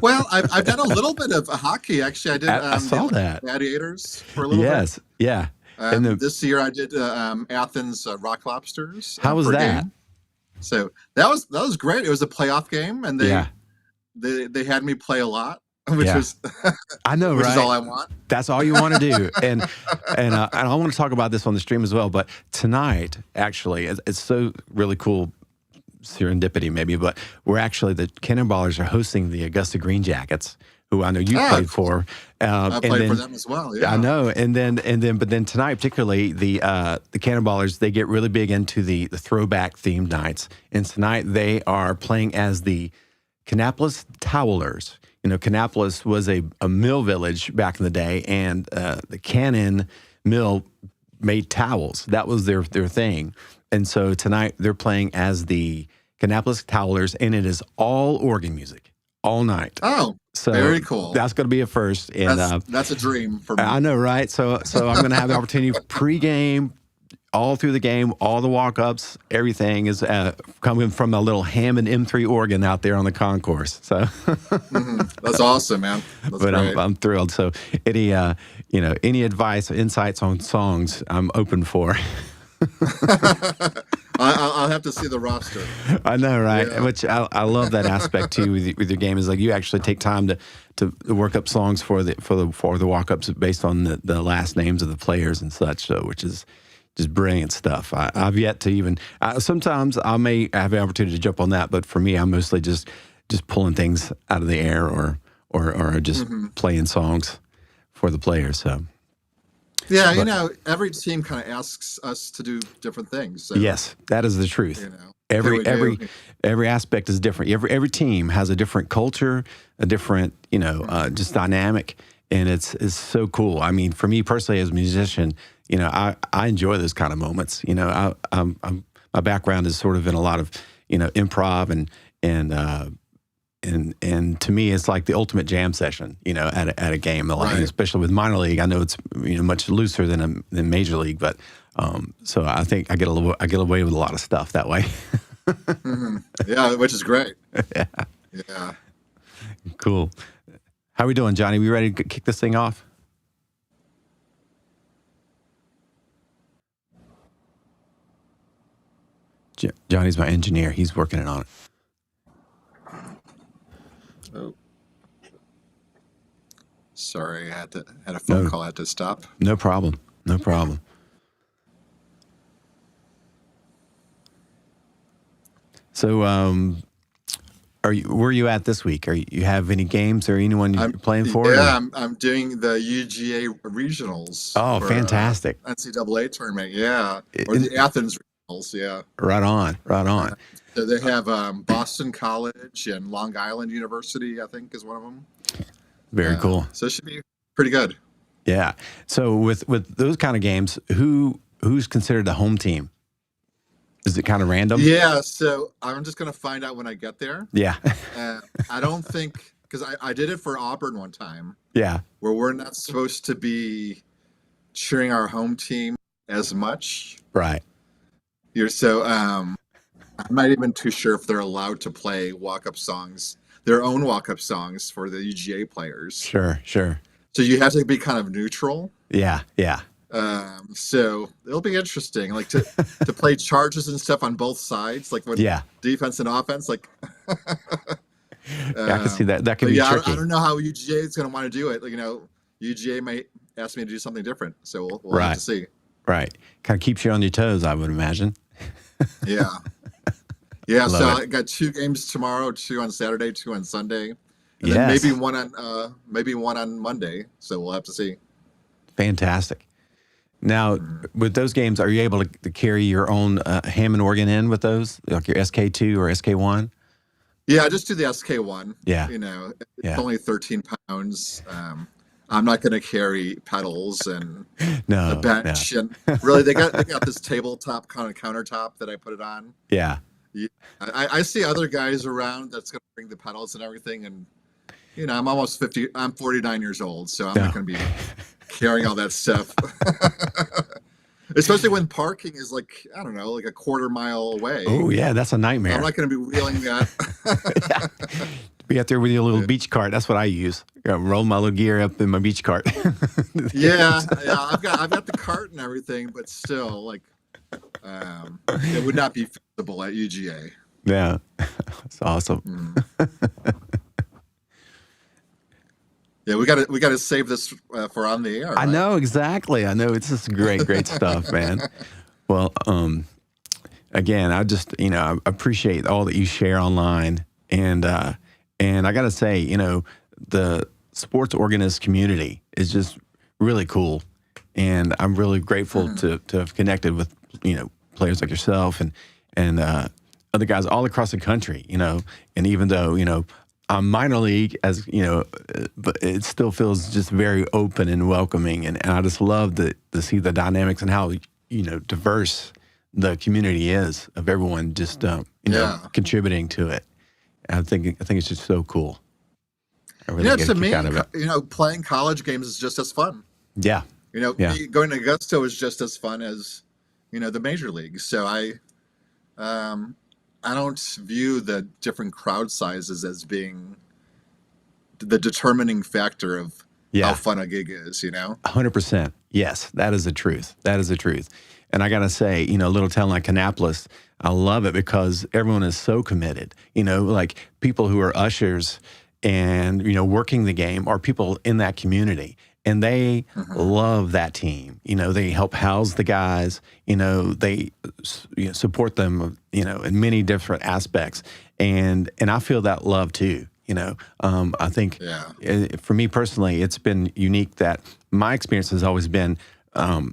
Well, I've done a little bit of hockey actually. I did I the saw Atlanta that. Gladiators for a little bit. Yes, yeah. And This year I did Athens Rock Lobsters how was for a that? game. So that was great. It was a playoff game, and Yeah, they had me play a lot, which yeah. was I know, which is right? all I want. That's all you want to do. And I want to talk about this on the stream as well. But tonight, actually, it's so really cool serendipity, maybe. But we're actually the Cannonballers are hosting the Augusta Green Jackets, who I know you Ah, played for, I and played for then. them as well. I Yeah. know, but then tonight, particularly the Cannonballers, they get really big into the throwback themed nights, and tonight they are playing as the Kannapolis Towelers. You know, Kannapolis was a mill village back in the day, and the Cannon Mill made towels. That was their thing. And so tonight they're playing as the Kannapolis Towelers, and it is all organ music all night. Oh, So very cool. that's going to be a first. And That's a dream for me. I know, right? So I'm going to have the opportunity pregame, all through the game, all the walk-ups, everything is coming from a little Hammond M3 organ out there on the concourse. So, That's awesome, man. That's but great. I'm thrilled. So any any advice, insights on songs, I'm open for. I'll have to see the roster. I know, right? Yeah. Which I love that aspect too with your game is like you actually take time to work up songs for the walk ups based on the last names of the players and such. So which is just brilliant stuff. I've yet to even sometimes I may have the opportunity to jump on that, but for me, I'm mostly just pulling things out of the air or just playing songs for the players. So. Yeah, But every team kind of asks us to do different things. So, yes, that is the truth. here Every we every do. every aspect is different. Every team has a different culture, a different just dynamic, and it's so cool. I mean, for me personally as a musician, I enjoy those kind of moments. My background is sort of in a lot of improv and to me, it's like the ultimate jam session, at a game, Right. especially with minor league. I know it's much looser than major league, but so I think I get away with a lot of stuff that way. Yeah, which is great. Yeah, Yeah. cool. How we doing, Johnny? We ready to kick this thing off? Johnny's my engineer. He's working it on it. Oh, sorry, I had a phone No, call I had to stop. no problem. No problem. So, where are you at this week? You have any games or anyone you're playing for? I'm doing the UGA regionals. Oh, for, fantastic. NCAA tournament. Yeah, or It- the Athens regionals. Yeah. right on, right on. So they have Boston College and Long Island University, I think, is one of them. Very cool. So it should be pretty good. Yeah. So with those kind of games, who's considered the home team? Is it kind of random? Yeah, so I'm just going to find out when I get there. Yeah. I don't think, because I did it for Auburn one time, Yeah. where we're not supposed to be cheering our home team as much. Right. So I'm not even too sure if they're allowed to play walk-up songs, their own walk-up songs for the UGA players. Sure. So you have to be kind of neutral. Yeah. So it'll be interesting, like to play charges and stuff on both sides, like when Yeah. defense and offense, like. Yeah, I can see that. That can But be yeah, tricky. I don't know how UGA is going to want to do it. Like, UGA might ask me to do something different, so we'll have Right. to see. Right. Kind of keeps you on your toes, I would imagine. Yeah, yeah. Love So it. I got 2 games tomorrow, 2 on Saturday, 2 on Sunday, and Yes. then maybe one on Monday. So we'll have to see. Fantastic. Now, with those games, are you able to carry your own Hammond organ in with those, like your SK2 or SK1? Yeah, I just do the SK1. Yeah. It's Yeah. only 13 pounds. I'm not going to carry pedals and No. a bench, and really they got this tabletop kind of countertop that I put it on. Yeah. Yeah, I see other guys around that's going to bring the pedals and everything, and I'm almost 50. I'm 49 years old, so I'm not going to be carrying all that stuff. Especially when parking is like, I don't know, like a quarter mile away. Oh, yeah, that's a I'm nightmare. not going to be wheeling that. Be out there with your little beach cart. That's what I use. Roll my little gear up in my beach cart. Yeah. I've got the cart and everything, but still, like, it would not be feasible at UGA. Yeah, that's awesome. Yeah, we got to save this for on the air. Right? I know, exactly. I know, it's just great stuff, man. Well, again, I just, I appreciate all that you share online, and I got to say, the sports organist community is just really cool, and I'm really grateful to have connected with players like yourself and other guys all across the country, and even though I'm minor league, as but it still feels just very open and welcoming, and I just love to see the dynamics and how diverse the community is of everyone just contributing to it. I think it's just so cool. I really get a kick out of it. Playing college games is just as fun. Yeah. Going to Augusta is just as fun as the major leagues. So I don't view the different crowd sizes as being the determining factor of how fun a gig is, 100%. Yes, that is the truth. That is the truth. And I got to say, a little town like Kannapolis, I love it because everyone is so committed. Like people who are ushers and, working the game are people in that community. And they love that team. They help house the guys. They support them, in many different aspects. And I feel that love too. I think for me personally, it's been unique that my experience has always been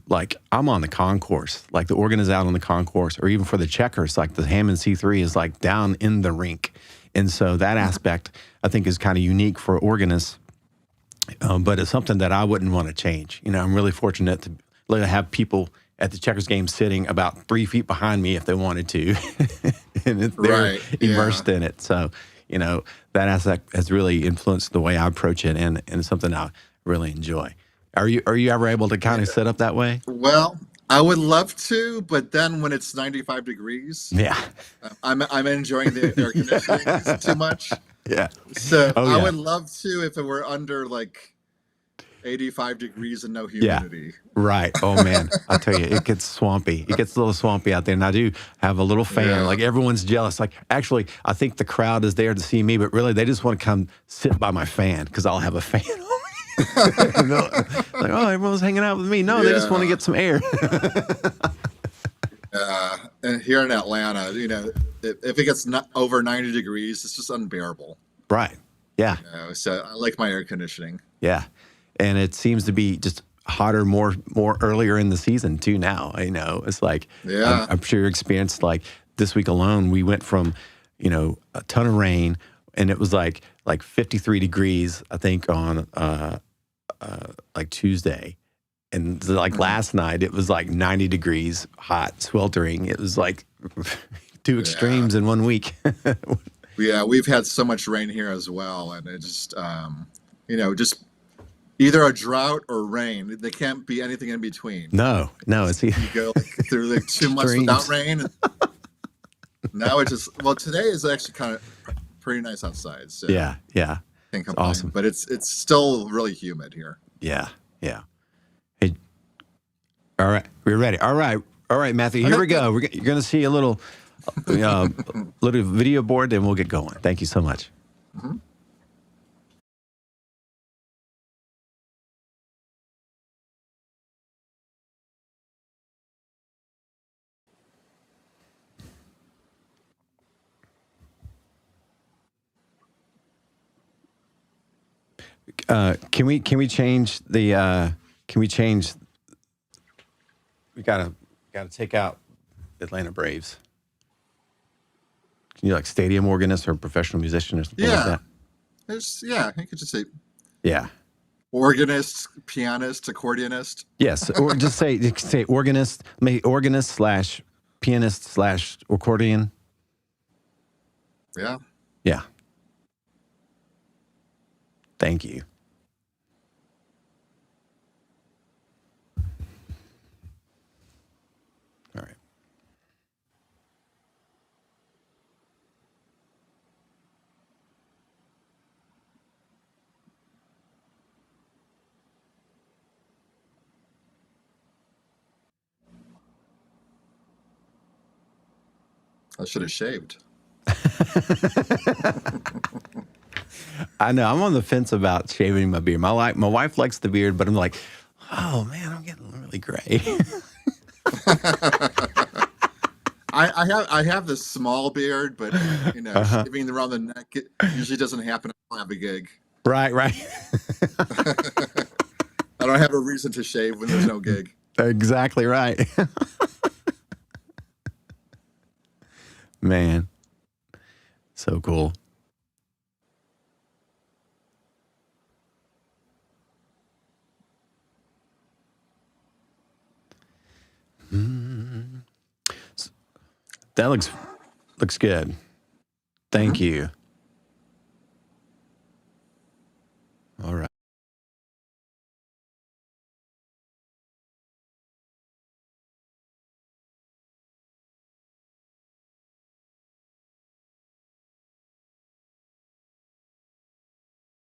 like I'm on the concourse, like the organ is out on the concourse, or even for the checkers, like the Hammond C3 is like down in the rink. And so that aspect I think is kind of unique for organists. But it's something that I wouldn't want to change. I'm really fortunate to have people at the checkers game sitting about 3 feet behind me if they wanted to, and they're immersed in it. So, that aspect has really influenced the way I approach it, and it's something I really enjoy. Are you ever able to kind of set up that way? Well, I would love to, but then when it's 95 degrees, I'm enjoying the air conditioning too much. Yeah. So I would love to if it were under like 85 degrees and no humidity. Yeah. Right. Oh man, I tell you, it gets swampy. It gets a little swampy out there, and I do have a little fan. Yeah. Like everyone's jealous. Like actually, I think the crowd is there to see me, but really they just want to come sit by my fan because I'll have a fan on me. Like, oh, everyone's hanging out with me. No, they just want to get some air. And here in Atlanta, if it gets over 90 degrees, it's just unbearable. Right. Yeah. So I like my air conditioning. Yeah. And it seems to be just hotter more earlier in the season too now. It's like, I'm sure you experienced like this week alone, we went from, a ton of rain, and it was like 53 degrees, I think, on like Tuesday. And like last night, it was like 90 degrees, hot, sweltering. It was like two extremes in 1 week. Yeah, we've had so much rain here as well, and it just, just either a drought or rain. There can't be anything in between. No, it's you go through like 2 months without rain. And now it just today is actually kind of pretty nice outside. So yeah, can't complain. Awesome. But it's still really humid here. Yeah. Hey, all right, we're ready. All right, Matthew. Here we go. You're going to see a little video board, and we'll get going. Thank you so much. Mm-hmm. Can we change the? We gotta take out Atlanta Braves. Can you like stadium organist or professional musician or something like that? You could just say Yeah. organist, pianist, accordionist. Yes, or just say organist, maybe organist / pianist / accordion. Yeah. Yeah. Thank you. All right. I should have shaved. I know. I'm on the fence about shaving my beard. My wife likes the beard, but I'm like, oh man, I'm getting really gray. I have this small beard, but shaving around the neck it usually doesn't happen until I have a gig. Right. I don't have a reason to shave when there's no gig. Exactly right. Man, so cool. That looks good. Thank you. All right.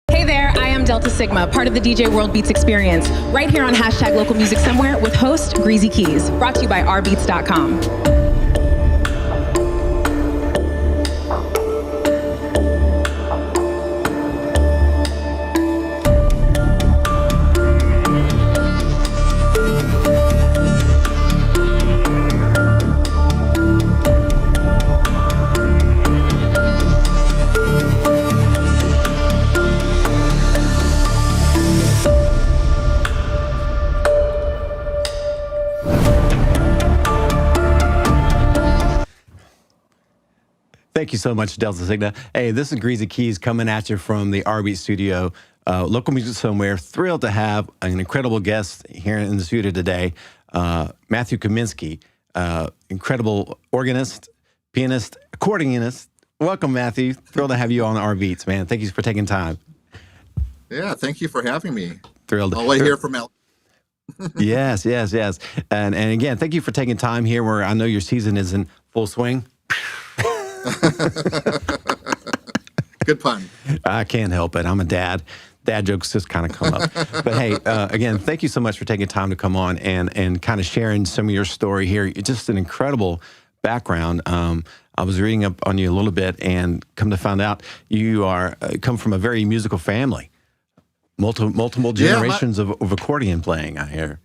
Hey there, I am Delta Sigma, part of the DJ World Beats experience, right here on hashtag Local Music Somewhere with host Greasy Keys, brought to you by rbeats.com. Thank you so much, Delta Sigma. Hey, this is Greasy Keys coming at you from the RB studio. Local Music Somewhere. Thrilled to have an incredible guest here in the studio today, Matthew Kaminski, incredible organist, pianist, accordionist. Welcome, Matthew. Thrilled to have you on our beats, man. Thank you for taking time. Yeah, thank you for having me. Thrilled. I'll wait here from Al. Yes. And again, thank you for taking time here where I know your season is in full swing. Good pun. I can't help it. I'm a dad. Dad jokes just kind of come up. But hey, again, thank you so much for taking time to come on and kind of sharing some of your story here. It's just an incredible background. I was reading up on you a little bit and come to find out you are come from a very musical family. Multiple generations of accordion playing, I hear.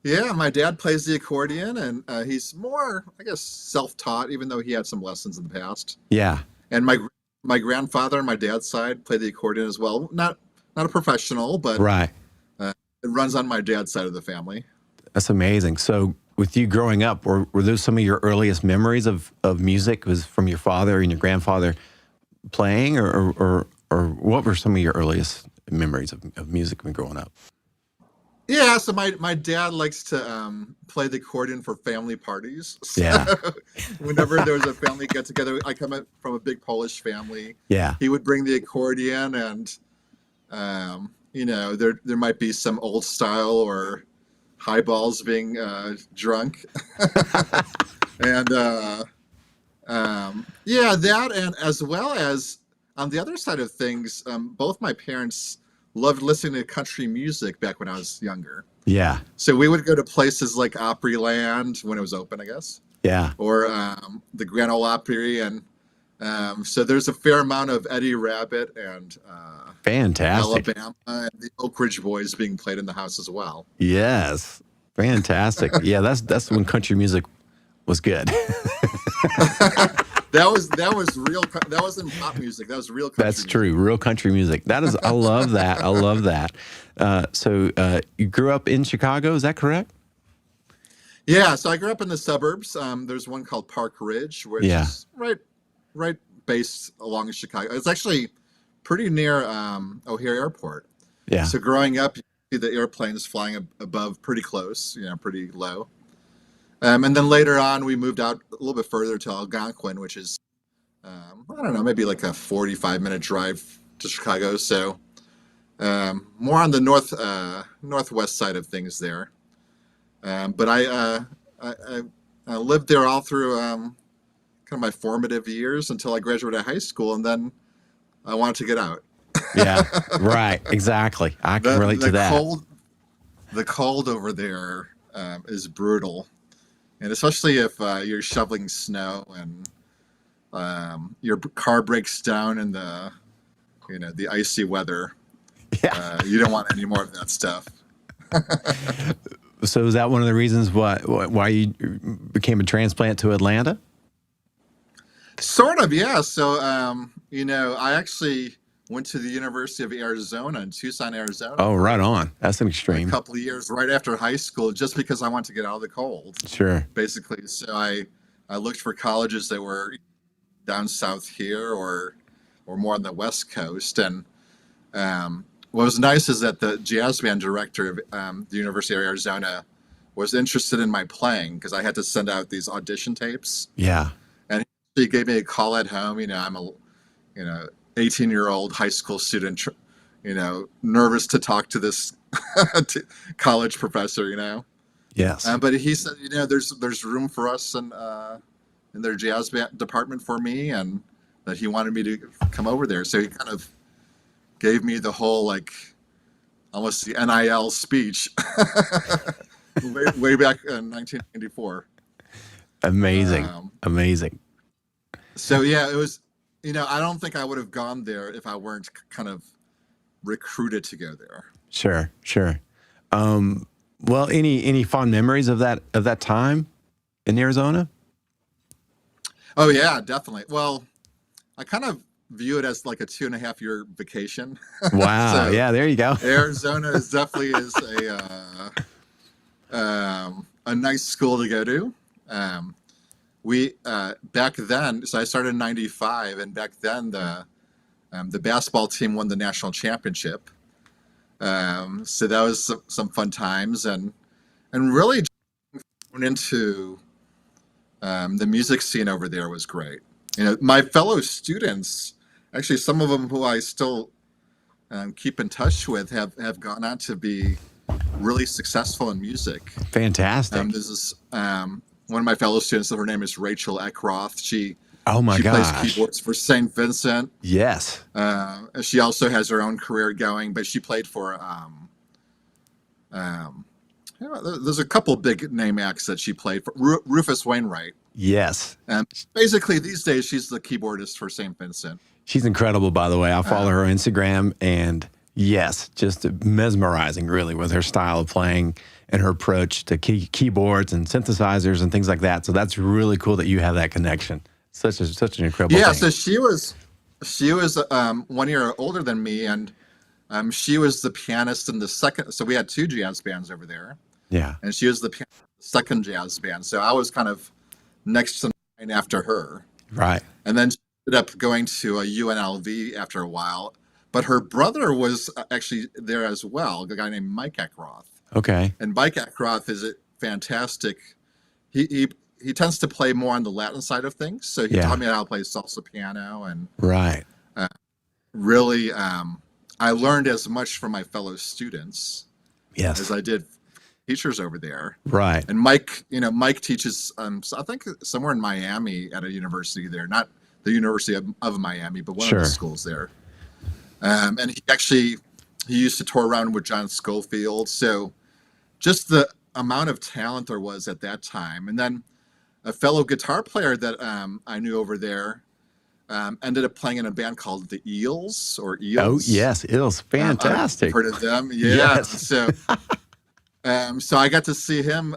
Yeah, my dad plays the accordion, and he's more, I guess, self-taught, even though he had some lessons in the past. Yeah. And my grandfather on my dad's side played the accordion as well. Not a professional, but Right. it runs on my dad's side of the family. That's amazing. So with you growing up, were those some of your earliest memories of music? Was from your father and your grandfather playing, or what were some of your earliest memories of music when growing up? Yeah, so my dad likes to play the accordion for family parties. So Yeah. whenever there was a family get together, I come from a big Polish family. Yeah. He would bring the accordion, and there might be some old style or highballs being drunk, and that, and as well as on the other side of things, both my parents loved listening to country music back when I was younger. Yeah. So we would go to places like Opryland when it was open, I guess. Yeah. Or the Grand Ole Opry, and so there's a fair amount of Eddie Rabbitt and Fantastic. Alabama and the Oak Ridge Boys being played in the house as well. Yes. Fantastic. Yeah, that's when country music was good. That was real. That wasn't pop music. That was real country That's music. true. Real country music. That is, I love that. I love that. So you grew up in Chicago, is that correct? Yeah, so I grew up in the suburbs. There's one called Park Ridge, which is right based along Chicago. It's actually pretty near O'Hare Airport. Yeah. So growing up, you see the airplanes flying above pretty close, pretty low. And then later on, we moved out a little bit further to Algonquin, which is, I don't know, maybe like a 45-minute drive to Chicago. So more on the northwest side of things there. But I lived there all through kind of my formative years until I graduated high school, and then I wanted to get out. Yeah, right. Exactly. I can relate to that. The cold over there is brutal. and especially if you're shoveling snow and your car breaks down in the icy weather. Yeah. You don't want any more of that stuff. So is that one of the reasons why you became a transplant to Atlanta? Sort of, yeah. So, I actually went to the University of Arizona in Tucson, Arizona. Oh, for right on. That's an a extreme. couple of years right after high school, just because I wanted to get out of the cold, Sure. basically. So I looked for colleges that were down south here or more on the West Coast. And what was nice is that the jazz band director of the University of Arizona was interested in my playing because I had to send out these audition tapes. Yeah. And he gave me a call at home. I'm a 18-year-old high school student, nervous to talk to this college professor. Yes. But he said, there's room for us in their jazz band department for me, and that he wanted me to come over there. So he kind of gave me the whole almost the NIL speech way back in 1994. Amazing. Amazing. So yeah, it was. I don't think I would have gone there if I weren't kind of recruited to go there. Sure. Well, any fond memories of that time in Arizona? Oh yeah, definitely. Well, I kind of view it as like a 2.5-year vacation. Wow. So yeah, there you go. Arizona definitely is a nice school to go to. We back then, so I started in '95, and back then the basketball team won the national championship. So that was some fun times, and really went into the music scene over there was great. My fellow students, actually some of them who I still keep in touch with, have gone on to be really successful in music. Fantastic. This is one of my fellow students. Her name is Rachel Eckroth. She gosh. plays keyboards for St. Vincent. Yes. She also has her own career going, but she played for there's a couple big name acts that she played for. Rufus Wainwright. Yes. Basically, these days she's the keyboardist for St. Vincent. She's incredible, by the way. I follow her on Instagram, and yes, just mesmerizing, really, with her style of playing and her approach to keyboards and synthesizers and things like that. So that's really cool that you have that connection. Such an incredible thing. So she was 1 year older than me, and she was the pianist in the second. So we had 2 jazz bands over there. Yeah. And she was the second jazz band. So I was kind of next in line after her. Right. And then she ended up going to a UNLV after a while. But her brother was actually there as well, a guy named Mike Eckroth. Okay. And Mike Eckroth is a fantastic. He tends to play more on the Latin side of things. So he taught me how to play salsa piano, and right. Really, I learned as much from my fellow students as I did teachers over there. Right. And Mike teaches, I think somewhere in Miami at a university there, not the University of Miami, but one of the schools there. And he used to tour around with John Schofield. So just the amount of talent there was at that time. And then a fellow guitar player that I knew over there ended up playing in a band called the Eels or Eels. Oh, yes, Eels. Fantastic. Heard of them? Yeah. Yes. So I got to see him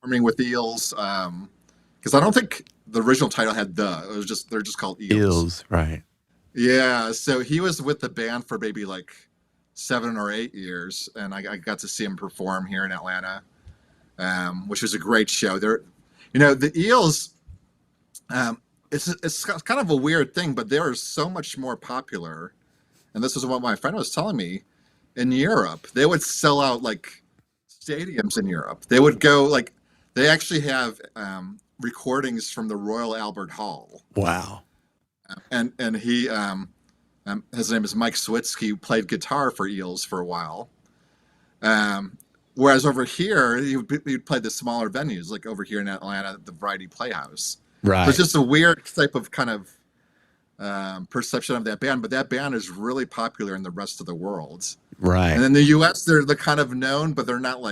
performing with the Eels because I don't think the original title had the. It was they're just called Eels. Eels, right. Yeah. So he was with the band for maybe like 7 or 8 years, and I got to see him perform here in Atlanta, which was a great show. The Eels. It's kind of a weird thing, but they are so much more popular. And this is what my friend was telling me. In Europe, they would sell out like stadiums in Europe. They would go they actually have recordings from the Royal Albert Hall. Wow. And he, his name is Mike Switzky, who played guitar for Eels for a while. Whereas over here, he'd play the smaller venues, like over here in Atlanta, the Variety Playhouse. Right. So it's just a weird type of kind of perception of that band, but that band is really popular in the rest of the world. Right. And in the U.S., they're kind of known, but they're not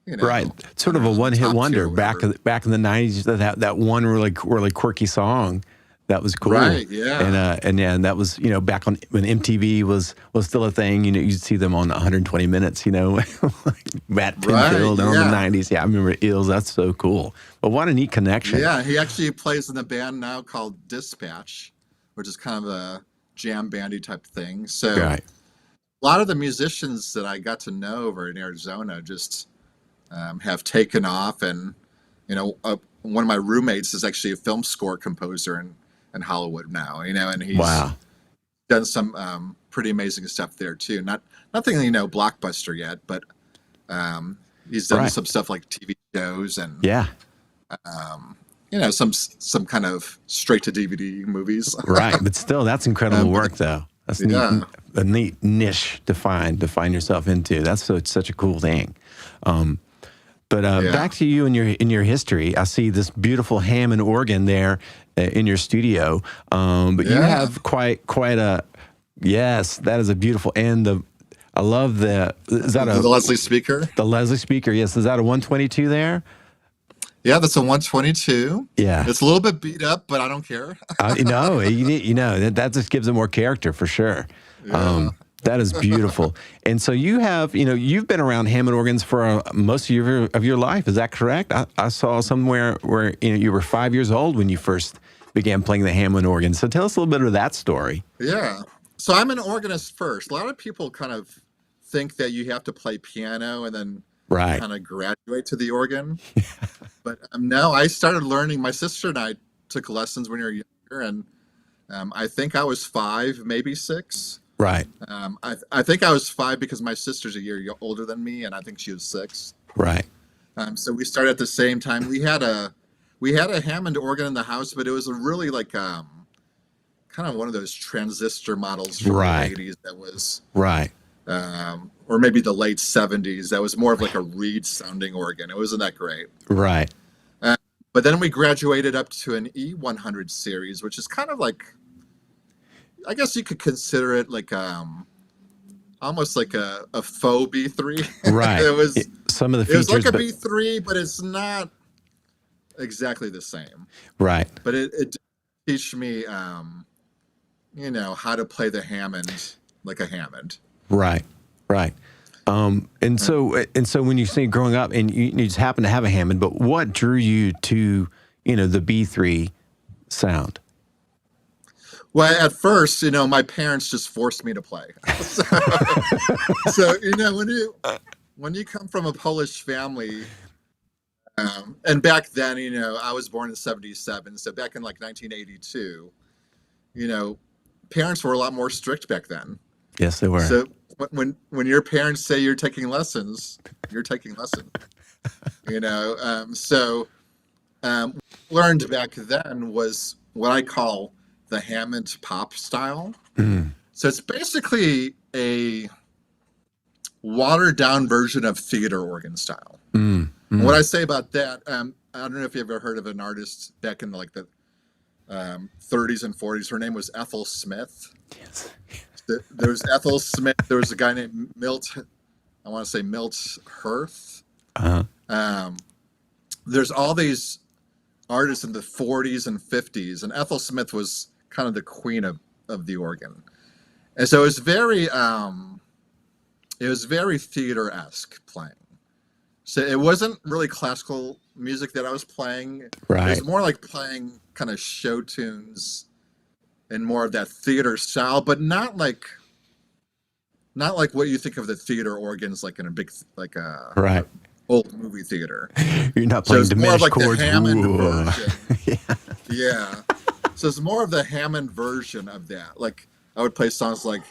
you Right, know, sort I of don't a know, one-hit top wonder tier or whatever. back in the '90s. That one really quirky song that was cool, Right, yeah. and that was back on when MTV was still a thing. You'd see them on 120 Minutes. Like Matt Right, Pinfield on the yeah. '90s. Yeah, I remember Ills. That's so cool. But what a neat connection. Yeah, he actually plays in a band now called Dispatch, which is kind of a jam bandy type thing. So Right. a lot of the musicians that I got to know over in Arizona just have taken off, and one of my roommates is actually a film score composer in Hollywood now. And he's Wow. done some pretty amazing stuff there too. Nothing blockbuster yet, but he's done Right. some stuff like TV shows and Yeah. some kind of straight to DVD movies. Right. But still, that's incredible But work, though. That's neat. yeah, A neat niche to find yourself into. That's such a cool thing. But yeah, back to you and your history. I see this beautiful Hammond organ there in your studio. But you yeah. have quite a yes. That is a beautiful I love is that The Leslie speaker. the Leslie speaker? Yes, is that a 122 there? Yeah, that's a 122. Yeah. It's a little bit beat up, but I don't care. No, that just gives it more character for sure. Yeah. That is beautiful. And so you have, you've been around Hammond organs for most of your life. Is that correct? I saw somewhere where you were 5 years old when you first began playing the Hammond organ. So tell us a little bit of that story. Yeah. So I'm an organist first. A lot of people kind of think that you have to play piano and then Right. kind of graduate to the organ. But no, I started learning. My sister and I took lessons when we were younger, and I think I was 5, maybe 6. Right. I think I was 5 because my sister's a year older than me, and I think she was 6. Right. So we started at the same time. We had a Hammond organ in the house, but it was a really kind of one of those transistor models from Right. the 80s that was, Right. or maybe the late 70s. That was more of like a reed sounding organ. It wasn't that great. Right. But then we graduated up to an E100 series, which is kind of like, I guess you could consider it like almost like a faux B3. Right. Some of the It was features, like a but B3, but it's not exactly the same. right. But it did teach me, how to play the Hammond like a Hammond. Right, right. And so when you say growing up, and you just happen to have a Hammond, but what drew you to the B3 sound? Well, at first, my parents just forced me to play. So when you come from a Polish family, and back then, I was born in '77, so back in like 1982, parents were a lot more strict back then. Yes, they were. So when your parents say you're taking lessons, you're taking lessons. Learned back then was what I call the Hammond pop style. So it's basically a watered down version of theater organ style. What I say about that, I don't know if you ever heard of an artist back in the 30s and 40s. Her name was Ethel Smith. Yes. There was Ethel Smith. There was a guy named Milt. I want to say Milt Hirth. There's all these artists in the 40s and 50s, and Ethel Smith was kind of the queen of the organ. And so it was very theater-esque playing. So it wasn't really classical music that I was playing. Right. It was more like playing kind of show tunes and more of that theater style, but not like what you think of the theater organs, like in a big Right. old movie theater. You're not So playing it's more of diminished like the chords. Hammond Ooh. version. Yeah. So it's more of the Hammond version of that. Like I would play songs like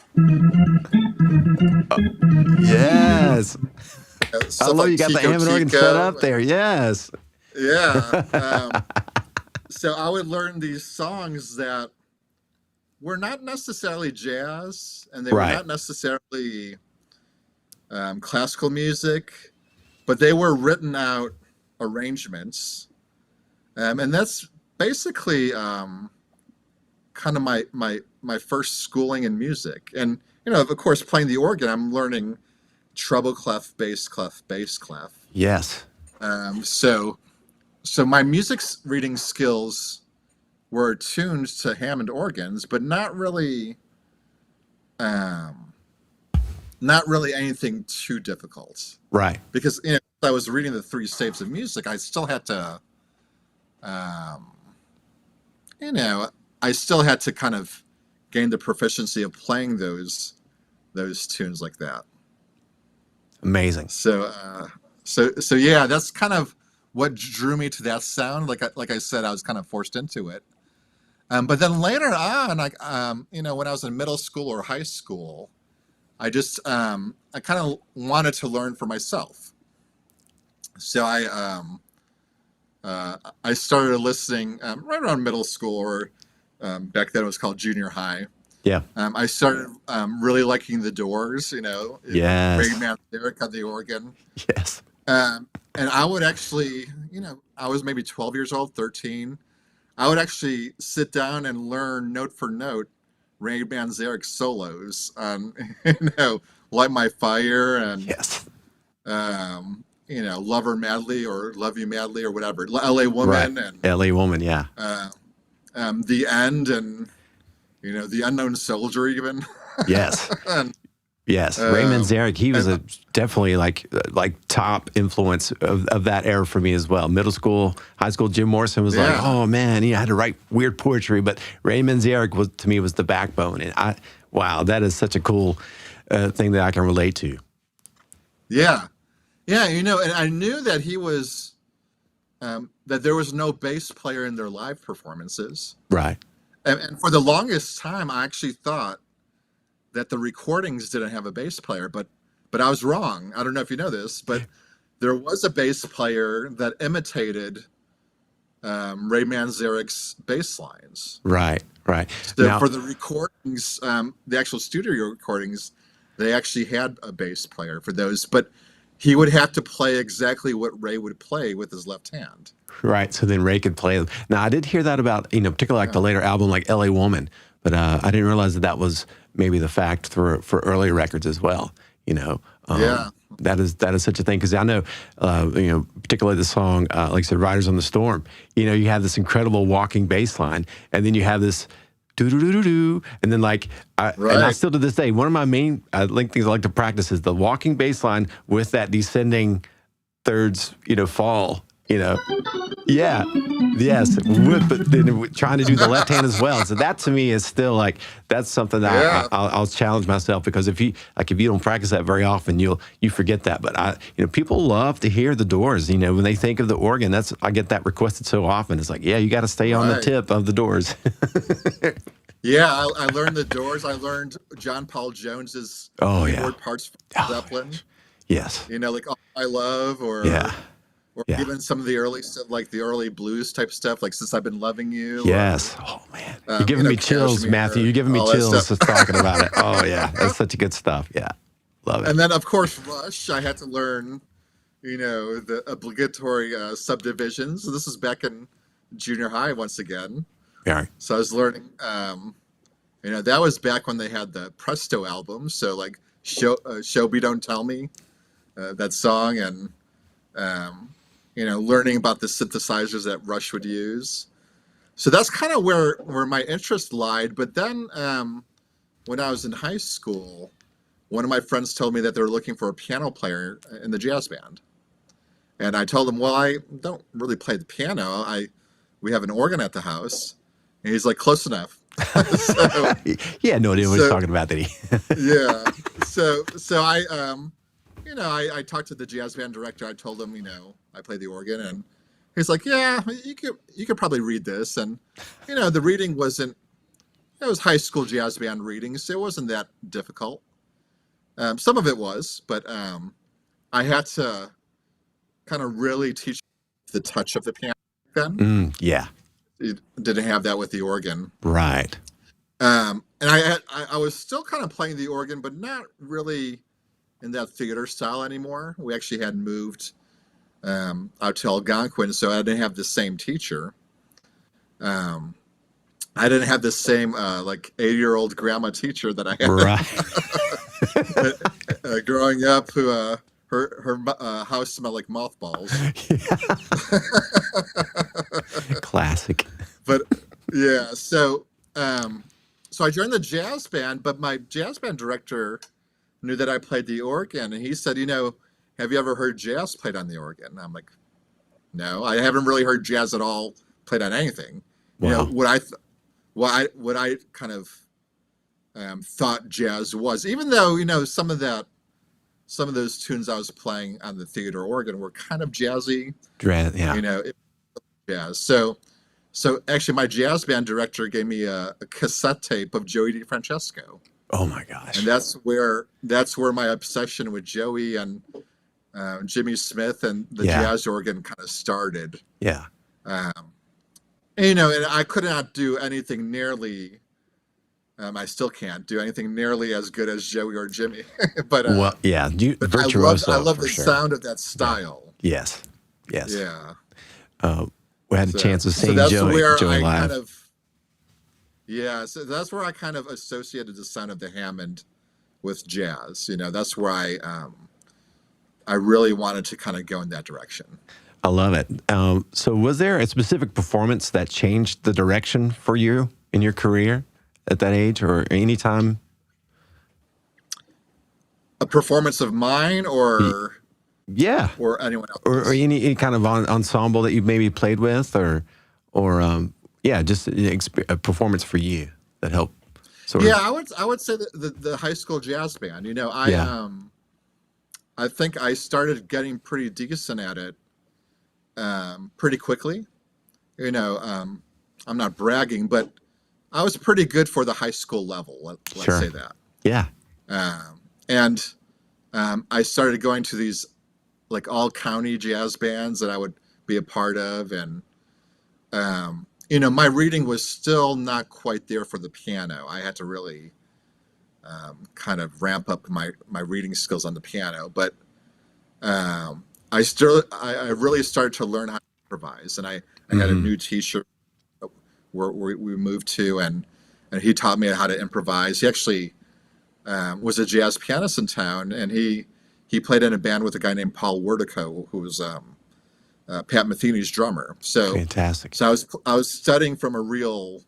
Yes. I stuff love like you got the Tico Hammond organ Tico. set up there. Yes. Yeah. So I would learn these songs that were not necessarily jazz, and they were Right. not necessarily classical music, but they were written out arrangements. And that's basically kind of my first schooling in music. And, of course, playing the organ, I'm learning treble clef, bass clef, bass clef. Yes. So my reading skills were attuned to Hammond organs, but not really anything too difficult. Right. Because I was reading the three staves of music, I still had to, I still had to kind of gain the proficiency of playing those tunes like that. Amazing. So yeah, that's kind of what drew me to that sound. Like I said, I was kind of forced into it. But then later on, when I was in middle school or high school, I just I kind of wanted to learn for myself. So I started listening right around middle school, or back then it was called junior high. Yeah. I started really liking the Doors. Yes. Ray Manzarek on the organ. Yes. And I would actually, I was maybe 12 years old, 13. I would actually sit down and learn note for note Ray Manzarek's solos on, Light My Fire and, Yes. Love Her Madly or Love You Madly or whatever, L.A. Woman. Right. And L.A. Woman, yeah. The End and, The Unknown Soldier even. Yes. And, yes. Ray Manzarek, he was definitely like top influence of that era for me as well. Middle school, high school, Jim Morrison was like, oh man, I had to write weird poetry, but Ray Manzarek to me was the backbone. And wow, that is such a cool thing that I can relate to. Yeah. Yeah, and I knew that he was, that there was no bass player in their live performances. Right. And for the longest time, I actually thought that the recordings didn't have a bass player, but I was wrong. I don't know if you know this, but there was a bass player that imitated Ray Manzarek's bass lines. Right, right. So now, for the recordings, the actual studio recordings, they actually had a bass player for those, but he would have to play exactly what Ray would play with his left hand. Right, so then Ray could play them. Now, I did hear that about, particularly like the later album, like L.A. Woman, but I didn't realize that was maybe the fact for earlier records as well, Yeah. That is such a thing, because I know, particularly the song, like I said, Riders on the Storm, you have this incredible walking bass line, and then you have this do-do-do-do-do, and then and I still to this day, one of my main things I like to practice is the walking bass line with that descending thirds, fall, Yeah. Yes. But then trying to do the left hand as well. So that to me is still that's something that I'll challenge myself, because if you don't practice that very often, you forget that. But people love to hear the Doors. When they think of the organ, I get that requested so often. It's you got to stay on the tip of the Doors. Yeah, I learned the Doors. I learned John Paul Jones's keyboard parts from Zeppelin. Yes. Like All I Love, or even some of the early stuff, like the early blues type stuff, like Since I've Been Loving You. Yes. Oh man, you're giving me chills, Cashmere, Matthew. You're giving me chills just talking about it. Oh yeah, that's such a good stuff. Yeah, love it. And then of course Rush. I had to learn, the obligatory subdivisions. So this is back in junior high once again. Yeah. So I was learning. That was back when they had the Presto album. So Show Me Don't Tell Me, that song, and learning about the synthesizers that Rush would use. So that's kind of where my interest lied. But then when I was in high school, one of my friends told me that they were looking for a piano player in the jazz band. And I told him, well, I don't really play the piano. We have an organ at the house. And he's like, close enough. So, he had no idea what he was talking about, did he? Yeah. So I talked to the jazz band director. I told him, I play the organ, and he's like, yeah, you could probably read this. And, the reading wasn't, it was high school jazz band reading, so it wasn't that difficult. Some of it was, but I had to kind of really teach the touch of the piano then. Yeah. It didn't have that with the organ. Right. And I was still kind of playing the organ, but not really in that theater style anymore. We actually had moved out to Algonquin, so I didn't have the same teacher. I didn't have the same 80-year-old grandma teacher that I had right. growing up, who her her house smelled like mothballs. Classic. But yeah, so I joined the jazz band, but my jazz band director knew that I played the organ, and he said, have you ever heard jazz played on the organ? And I'm like, no, I haven't really heard jazz at all played on anything. Wow. What I kind of thought jazz was, even though some of those tunes I was playing on the theater organ were kind of jazzy. Yeah. Jazz. So actually, my jazz band director gave me a cassette tape of Joey DeFrancesco. Oh my gosh! And that's where my obsession with Joey and Jimmy Smith and the jazz organ kind of started. Yeah. And I could not do anything nearly. I still can't do anything nearly as good as Joey or Jimmy. But virtuoso. I love the sure. sound of that style. Yeah. Yes. Yeah. We had a chance of seeing that's Joey where I live. So that's where I kind of associated the sound of the Hammond with jazz. That's where I really wanted to kind of go in that direction. I love it. So was there a specific performance that changed the direction for you in your career at that age or any time? A performance of mine or anyone else? Or any kind of ensemble that you maybe played with or just a performance for you that helped I would say that the high school jazz band, I think I started getting pretty decent at it pretty quickly. I'm not bragging, but I was pretty good for the high school level. Let's say that. Yeah. And I started going to these like all county jazz bands that I would be a part of. And, my reading was still not quite there for the piano. I had to really kind of ramp up my reading skills on the piano. But I really started to learn how to improvise. And I had a new teacher where we moved to, and he taught me how to improvise. He actually was a jazz pianist in town, and he played in a band with a guy named Paul Wertico, who was Pat Metheny's drummer. So fantastic. So I was studying from a real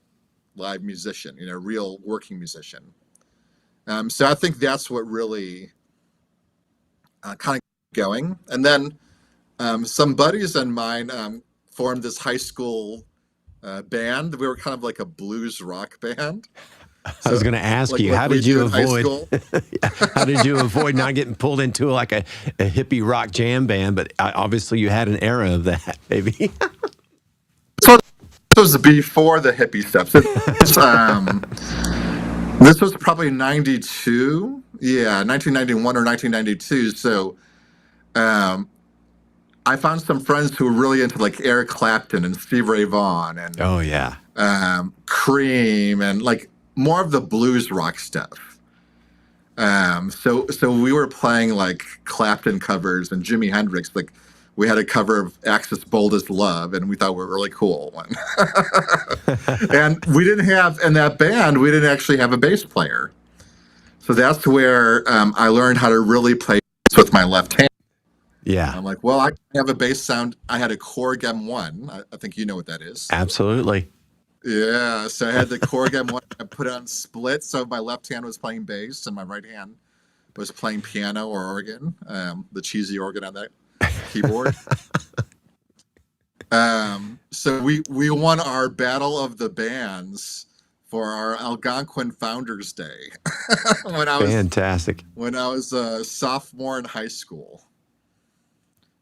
live musician, real working musician. So I think that's what really kind of going. And then some buddies of mine formed this high school band. We were kind of like a blues rock band. I was going to ask you, how did you avoid not getting pulled into like a hippie rock jam band? But obviously you had an era of that, maybe. So this was before the hippie stuff. This was probably 92. Yeah, 1991 or 1992. So I found some friends who were really into like Eric Clapton and Steve Ray Vaughan and Cream and like more of the blues rock stuff. So we were playing like Clapton covers and Jimi Hendrix. Like we had a cover of Axis Boldest Love, and we thought we were really cool. And we didn't have in that band. We didn't actually have a bass player. So that's where I learned how to really play with my left hand. Yeah. I'm like, well, I have a bass sound. I had a Korg M1. I think you know what that is. Absolutely. Yeah. So I had the Korg M1. I put it on split. So my left hand was playing bass and my right hand was playing piano or organ, the cheesy organ on that keyboard. So we won our Battle of the Bands for our Algonquin Founders Day. Fantastic. When I was a sophomore in high school.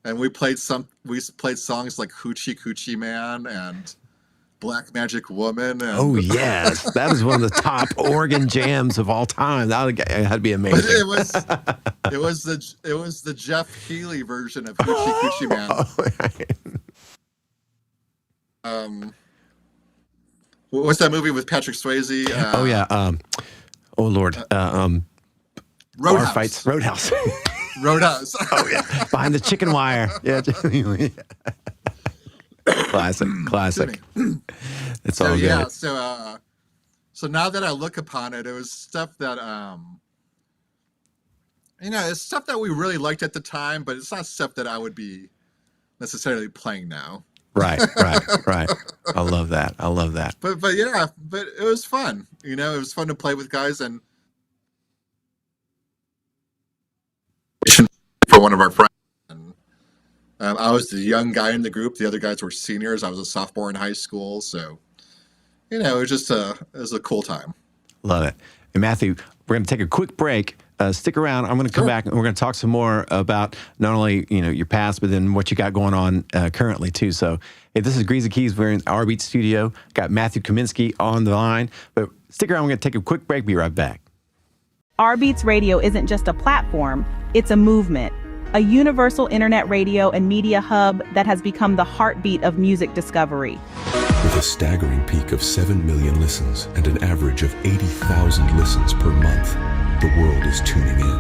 And we played songs like Hoochie Coochie Man and Black Magic Woman. And oh yes, that was one of the top organ jams of all time. That had to be amazing. But it was the Jeff Healey version of Hoochie Coochie Man. What's that movie with Patrick Swayze? Oh Lord. Roadhouse. Roadhouse. Roadhouse. Oh yeah, behind the chicken wire. Yeah. Classic. It's all good. Yeah. So now that I look upon it, it was stuff that it's stuff that we really liked at the time, but it's not stuff that I would be necessarily playing now. Right. I love that. But yeah, but it was fun. It was fun to play with guys, and for one of our friends. And, I was the young guy in the group. The other guys were seniors. I was a sophomore in high school, so it was just it was a cool time. Love it. And Matthew, we're going to take a quick break. Stick around. I'm going to come back and we're going to talk some more about not only your past, but then what you got going on currently too. So, hey, this is Greasy Keys. We're in our Beat studio. Got Matthew Kaminski on the line. But stick around. We're going to take a quick break. Be right back. Our Beats Radio isn't just a platform; it's a movement, a universal internet radio and media hub that has become the heartbeat of music discovery. With a staggering peak of 7 million listens and an average of 80,000 listens per month, the world is tuning in.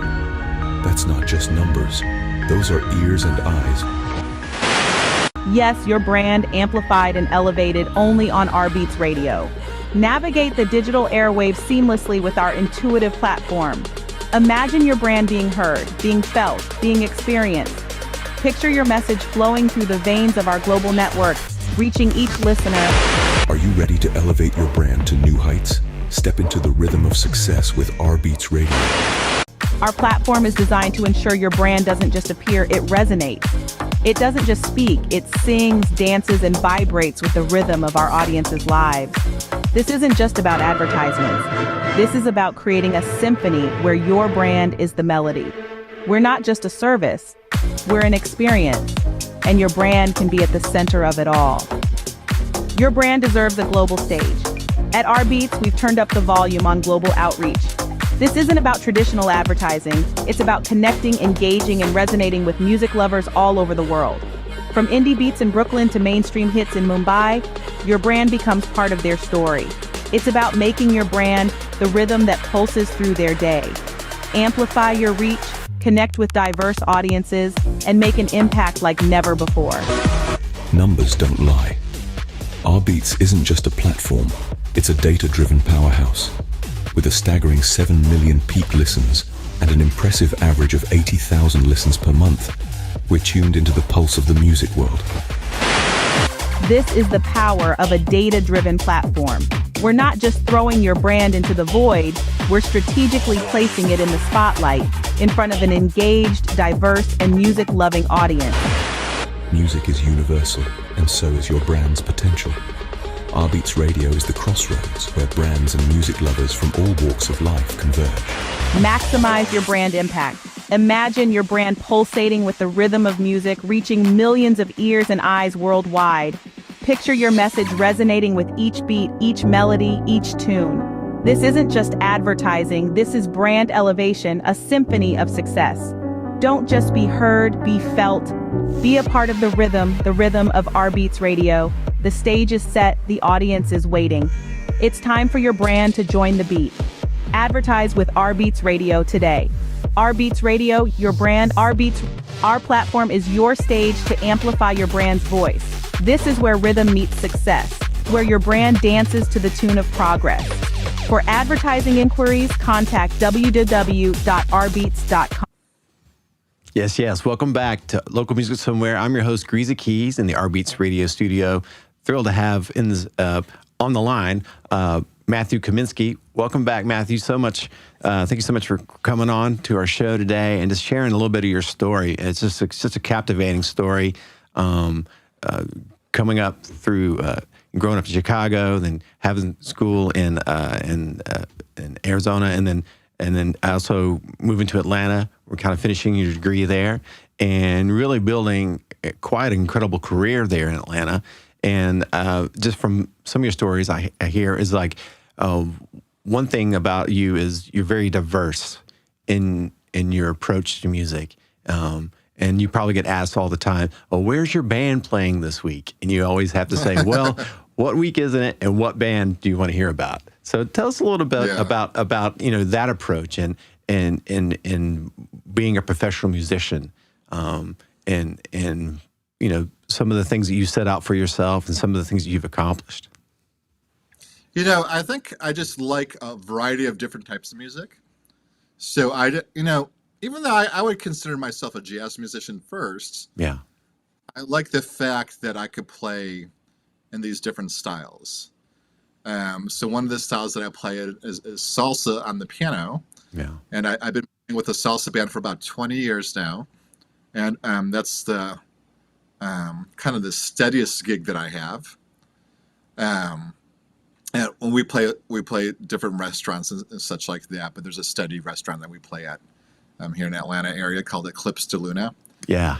That's not just numbers. Those are ears and eyes. Yes, your brand amplified and elevated only on Our Beats Radio. Navigate the digital airwaves seamlessly with our intuitive platform. Imagine your brand being heard, being felt, being experienced. Picture your message flowing through the veins of our global network, reaching each listener. Are you ready to elevate your brand to new heights? Step into the rhythm of success with Our Beats Radio. Our platform is designed to ensure your brand doesn't just appear, it resonates. It doesn't just speak, it sings, dances, and vibrates with the rhythm of our audience's lives. This isn't just about advertisements. This is about creating a symphony where your brand is the melody. We're not just a service, we're an experience, and your brand can be at the center of it all. Your brand deserves a global stage. At Our Beats, we've turned up the volume on global outreach. This isn't about traditional advertising, it's about connecting, engaging, and resonating with music lovers all over the world. From indie beats in Brooklyn to mainstream hits in Mumbai, your brand becomes part of their story. It's about making your brand the rhythm that pulses through their day. Amplify your reach, connect with diverse audiences, and make an impact like never before. Numbers don't lie. Our Beats isn't just a platform, it's a data-driven powerhouse. With a staggering 7 million peak listens and an impressive average of 80,000 listens per month, we're tuned into the pulse of the music world. This is the power of a data-driven platform. We're not just throwing your brand into the void, we're strategically placing it in the spotlight, in front of an engaged, diverse, and music-loving audience. Music is universal, and so is your brand's potential. Our Beats Radio is the crossroads where brands and music lovers from all walks of life converge. Maximize your brand impact. Imagine your brand pulsating with the rhythm of music, reaching millions of ears and eyes worldwide. Picture your message resonating with each beat, each melody, each tune. This isn't just advertising, this is brand elevation, a symphony of success. Don't just be heard, be felt. Be a part of the rhythm of Our Beats Radio. The stage is set, the audience is waiting. It's time for your brand to join the beat. Advertise with Our Beats Radio today. Our Beats Radio, your brand, Our platform is your stage to amplify your brand's voice. This is where rhythm meets success, where your brand dances to the tune of progress. For advertising inquiries, contact www.ourbeats.com. Yes. Welcome back to Local Music Somewhere. I'm your host, Greasy Keys, in the Our Beats Radio studio. Thrilled to have in this, on the line Matthew Kaminski. Welcome back, Matthew. Thank you so much for coming on to our show today and just sharing a little bit of your story. It's just such a captivating story. Coming up through growing up in Chicago, then having school in Arizona, and then also moving to Atlanta. We're kind of finishing your degree there and really building quite an incredible career there in Atlanta. And just from some of your stories I hear is like one thing about you is you're very diverse in your approach to music. And you probably get asked all the time, "Oh, where's your band playing this week?" And you always have to say, "Well, what week isn't it, and what band do you want to hear about?" So tell us a little bit about that approach and being a professional musician, and some of the things that you set out for yourself and some of the things that you've accomplished. I think I just like a variety of different types of music. So even though I would consider myself a jazz musician first, Yeah. I like the fact that I could play in these different styles. So one of the styles that I play is salsa on the piano, Yeah. and I've been playing with a salsa band for about 20 years now, and that's the kind of the steadiest gig that I have. And when we play different restaurants and such like that, but there's a steady restaurant that we play at here in the Atlanta area called Eclipse de Luna. Yeah.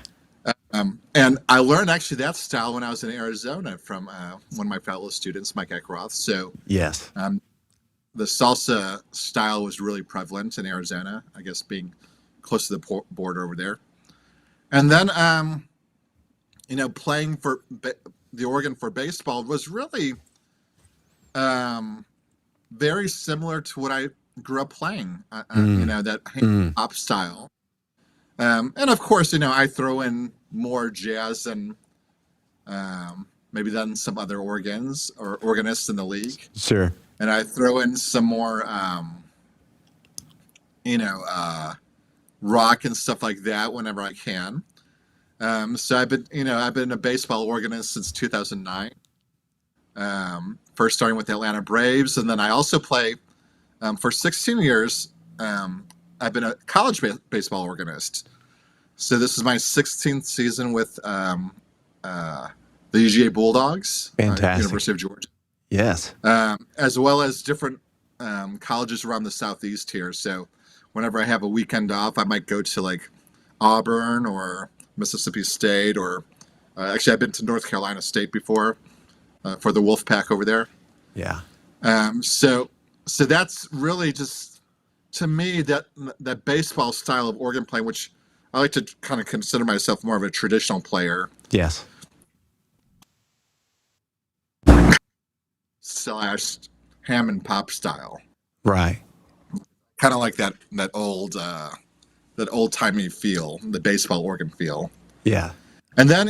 And I learned actually that style when I was in Arizona from one of my fellow students, Mike Eckroth. So Yes. the salsa style was really prevalent in Arizona, I guess being close to the border over there. And then, playing for the organ for baseball was really very similar to what I grew up playing, that pop style. And of course, I throw in more jazz and maybe than some other organs or organists in the league. Sure. And I throw in some more, rock and stuff like that whenever I can. So I've been a baseball organist since 2009. First starting with the Atlanta Braves, and then I also play for 16 years. I've been a college baseball organist. So this is my 16th season with the UGA Bulldogs, Fantastic. University of Georgia. Yes. As well as different colleges around the Southeast here. So whenever I have a weekend off, I might go to like Auburn or Mississippi State, or actually I've been to North Carolina State before for the Wolfpack over there. Yeah. So that's really just, to me, that baseball style of organ playing, which I like to kind of consider myself more of a traditional player. Yes. / Hammond pop style. Right. Kind of like that old timey feel, the baseball organ feel. Yeah. And then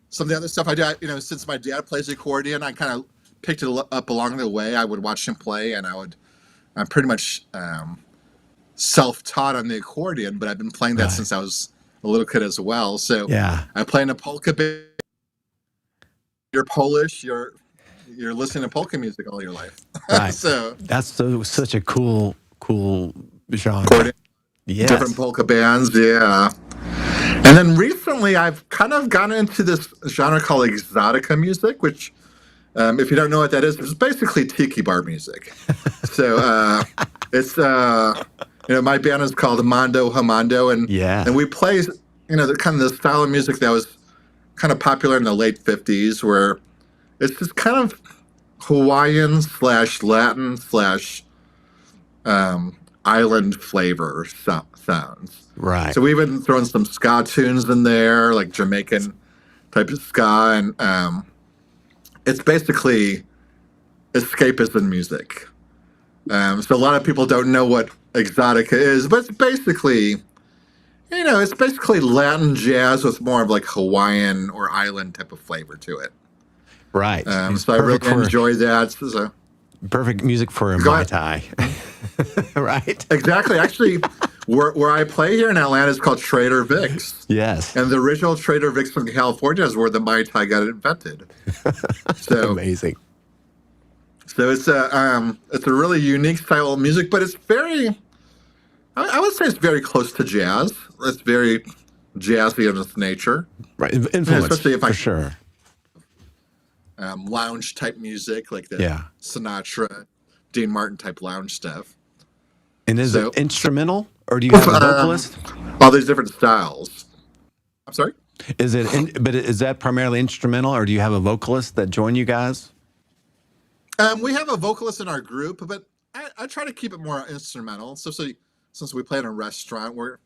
some of the other stuff I do, since my dad plays the accordion, I kind of picked it up along the way. I would watch him play, and I'm pretty much self-taught on the accordion, but I've been playing that since I was a little kid as well. So Yeah. I play in a polka band. You're Polish. You're listening to polka music all your life. Right. So that's such a cool genre. accordion, Yes. different polka bands, yeah. And then recently, I've kind of gotten into this genre called exotica music, which, if you don't know what that is, it's basically tiki bar music. So it's my band is called Mondo Hamando, and we play the kind of the style of music that was kind of popular in the late 50s, where it's just kind of Hawaiian / Latin / island flavor sounds. Right. So we've even thrown some ska tunes in there, like Jamaican type of ska, and it's basically escapism music. So a lot of people don't know what exotica is, but it's basically, it's basically Latin jazz with more of like Hawaiian or island type of flavor to it. Right. So I really enjoy that. So, perfect music for a Mai Tai. Right. Exactly. Actually, where I play here in Atlanta is called Trader Vic's. Yes. And the original Trader Vic's from California is where the Mai Tai got invented. So amazing. So it's a really unique style of music, but it's very, I would say it's very close to jazz. It's very jazzy in its nature. Right. Influence, especially if for sure. Lounge type music, like the Sinatra, Dean Martin type lounge stuff. And is it instrumental, or do you have a vocalist? All these different styles. I'm sorry? But is that primarily instrumental, or do you have a vocalist that join you guys? We have a vocalist in our group, but I try to keep it more instrumental. So since we play in a restaurant, we're,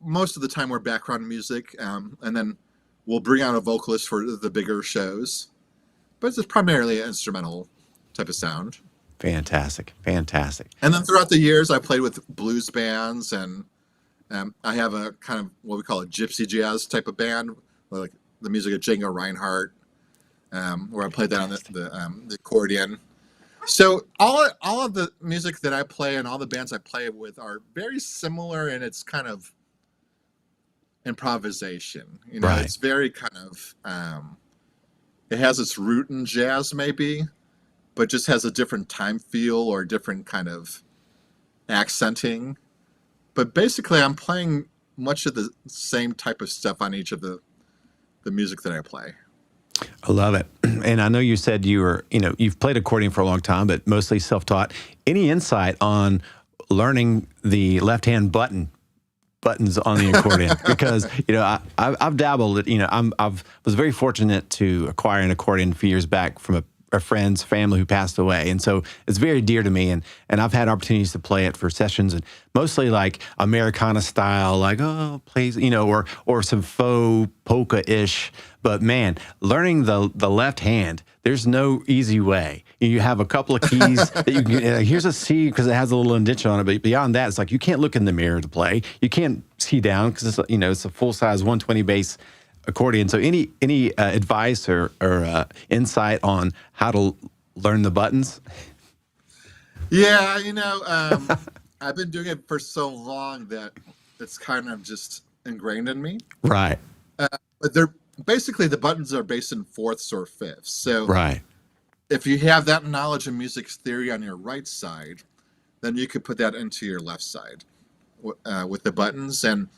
most of the time we're background music, and then we'll bring out a vocalist for the bigger shows. But it's primarily an instrumental type of sound. Fantastic. Fantastic. And then throughout the years, I played with blues bands, and I have a kind of what we call a gypsy jazz type of band, like the music of Django Reinhardt, where I played that on the accordion. So all of the music that I play and all the bands I play with are very similar in its kind of improvisation. Right. It's very kind of it has its root in jazz maybe, but just has a different time feel or different kind of accenting. But basically, I'm playing much of the same type of stuff on each of the music that I play. I love it. And I know you said you've played accordion for a long time, but mostly self-taught. Any insight on learning the left-hand buttons on the accordion? Because, I've dabbled, I was very fortunate to acquire an accordion a few years back from a friend's family who passed away. And so it's very dear to me. And I've had opportunities to play it for sessions, and mostly like Americana style, like, oh, please, or some faux polka-ish. But man, learning the left hand, there's no easy way. You have a couple of keys that you can, here's a C because it has a little indentation on it. But beyond that, it's like you can't look in the mirror to play. You can't see down because it's a full-size 120 bass accordion. So any advice or insight on how to learn the buttons? Yeah, I've been doing it for so long that it's kind of just ingrained in me. Right. But they're basically, the buttons are based in fourths or fifths. So right. If you have that knowledge of music theory on your right side, then you could put that into your left side with the buttons, and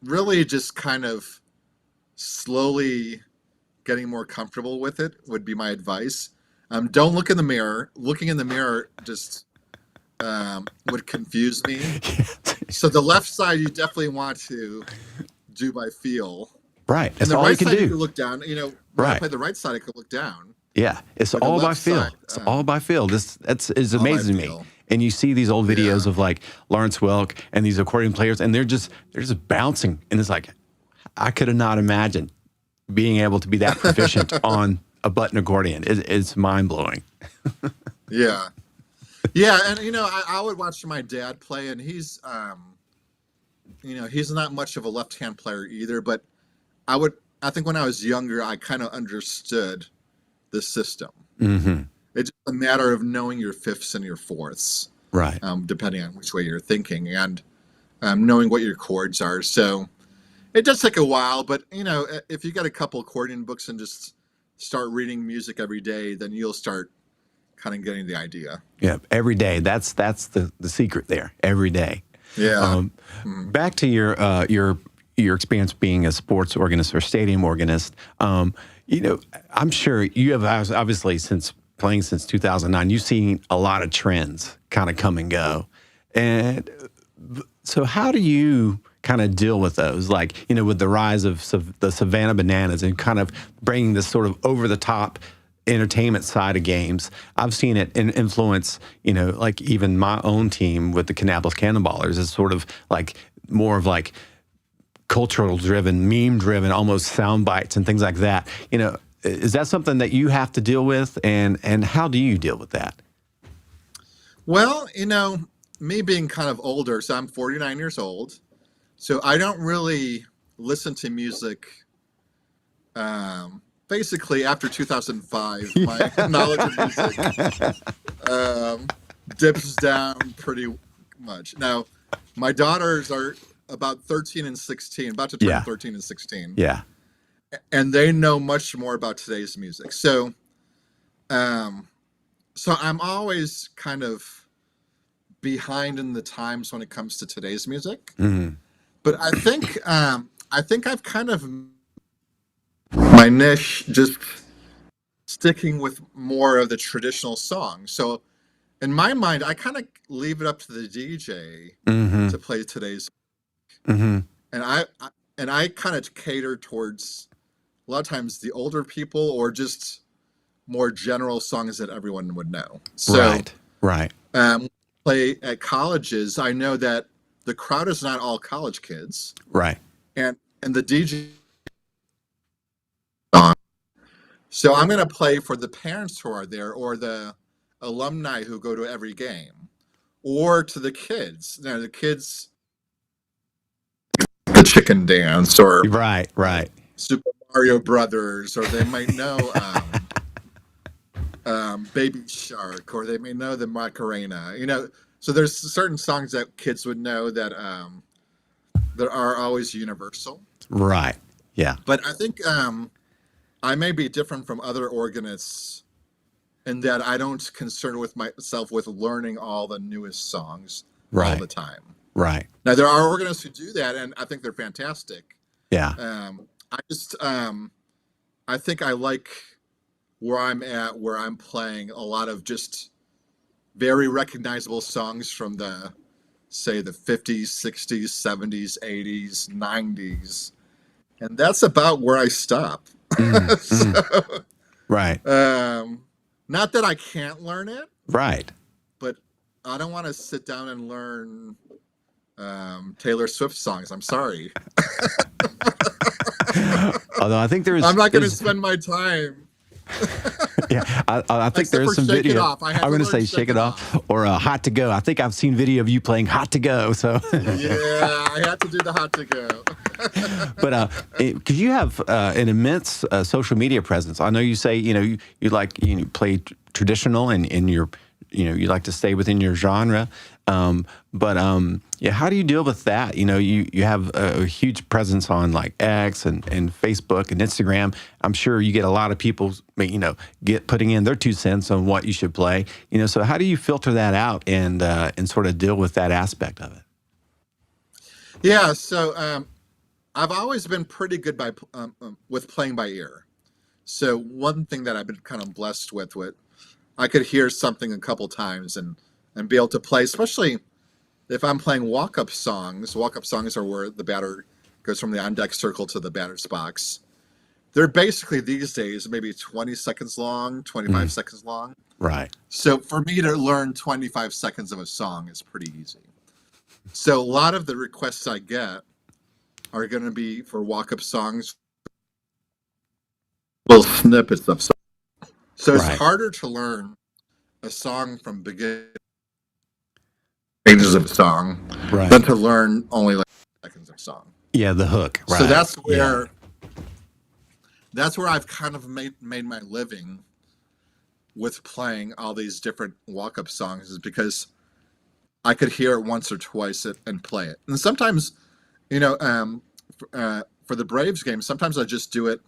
really just kind of slowly getting more comfortable with it would be my advice. Don't look in the mirror. Looking in the mirror just would confuse me. So the left side, you definitely want to do by feel. Right. And That's the all right you can side, do. you can look down. When right. I play the right side, I could look down. Yeah, it's But the all by left feel. side, It's all by feel. That's is all by amazing to me. feel. And you see these old videos Yeah. of like Lawrence Welk and these accordion players, and they're just bouncing, and it's like I could have not imagined being able to be that proficient on a button accordion. It's mind blowing. Yeah. Yeah, and I would watch my dad play, and he's he's not much of a left-hand player either, but I think when I was younger, I kind of understood the system. Mm-hmm. It's just a matter of knowing your fifths and your fourths, Right. Depending on which way you're thinking, and knowing what your chords are. So it does take a while, but if you get a couple accordion books and just start reading music every day, then you'll start kind of getting the idea. Yeah, every day. That's the secret there. Every day. Yeah. Back to your experience being a sports organist or stadium organist. I'm sure you have obviously playing since 2009. You've seen a lot of trends kind of come and go, and so how do you kind of deal with those? Like with the rise of the Savannah Bananas and kind of bringing this sort of over the top entertainment side of games. I've seen it influence, like even my own team with the Kannapolis Cannonballers is sort of like more of like cultural driven, meme driven, almost sound bites and things like that. Is that something that you have to deal with, and how do you deal with that? Well, me being kind of older, so I'm 49 years old, so I don't really listen to music. Basically, after 2005, my knowledge of music dips down pretty much. Now, my daughters are about 13 and 16, about to turn Yeah. 13 and 16. Yeah. And they know much more about today's music. So I'm always kind of behind in the times when it comes to today's music. Mm-hmm. But I think I've kind of my niche just sticking with more of the traditional songs. So in my mind, I kind of leave it up to the DJ Mm-hmm. to play today's, Mm-hmm. and I kind of cater towards a lot of times the older people or just more general songs that everyone would know. So Right. play at colleges, I know that the crowd is not all college kids, Right. and the DJ. So I'm going to play for the parents who are there, or the alumni who go to every game, or to the kids. The kids, the chicken dance, or Right. Super Mario Brothers, or they might know Baby Shark, or they may know the Macarena. So there's certain songs that kids would know that are always universal. Right. Yeah. But I think I may be different from other organists in that I don't concern with myself with learning all the newest songs all the time. Right. Now there are organists who do that, and I think they're fantastic. Yeah. I think I like where I'm at, where I'm playing a lot of just very recognizable songs from the 50s, 60s, 70s, 80s, 90s. And that's about where I stop. Right. Not that I can't learn it. Right. But I don't want to sit down and learn Taylor Swift songs. I'm sorry. Although I think I'm not going to spend my time. Yeah, I think there's some video. I'm going to say "Shake It Off" or "Hot to Go." I think I've seen video of you playing "Hot to Go." So yeah, I had to do the "Hot to Go." But because you have an immense social media presence, I know you say you like play traditional and you like to stay within your genre. Yeah, how do you deal with that? You have a huge presence on like X and Facebook and Instagram. I'm sure you get a lot of people, putting in their 2 cents on what you should play. So how do you filter that out and sort of deal with that aspect of it? Yeah, so I've always been pretty good with playing by ear. So one thing that I've been kind of blessed with, I could hear something a couple times and be able to play, especially if I'm playing walk-up songs. Walk-up songs are where the batter goes from the on-deck circle to the batter's box. They're basically these days maybe 20 seconds long, 25 seconds long. Right. So for me to learn 25 seconds of a song is pretty easy. So a lot of the requests I get are going to be for walk-up songs, little snippets of songs. So it's harder to learn a song from beginning stages of a song than to learn only like seconds of song. Yeah, the hook. Right. So that's where I've kind of made my living with playing all these different walk-up songs, is because I could hear it once or twice and play it. And sometimes, for the Braves game, sometimes I just do it.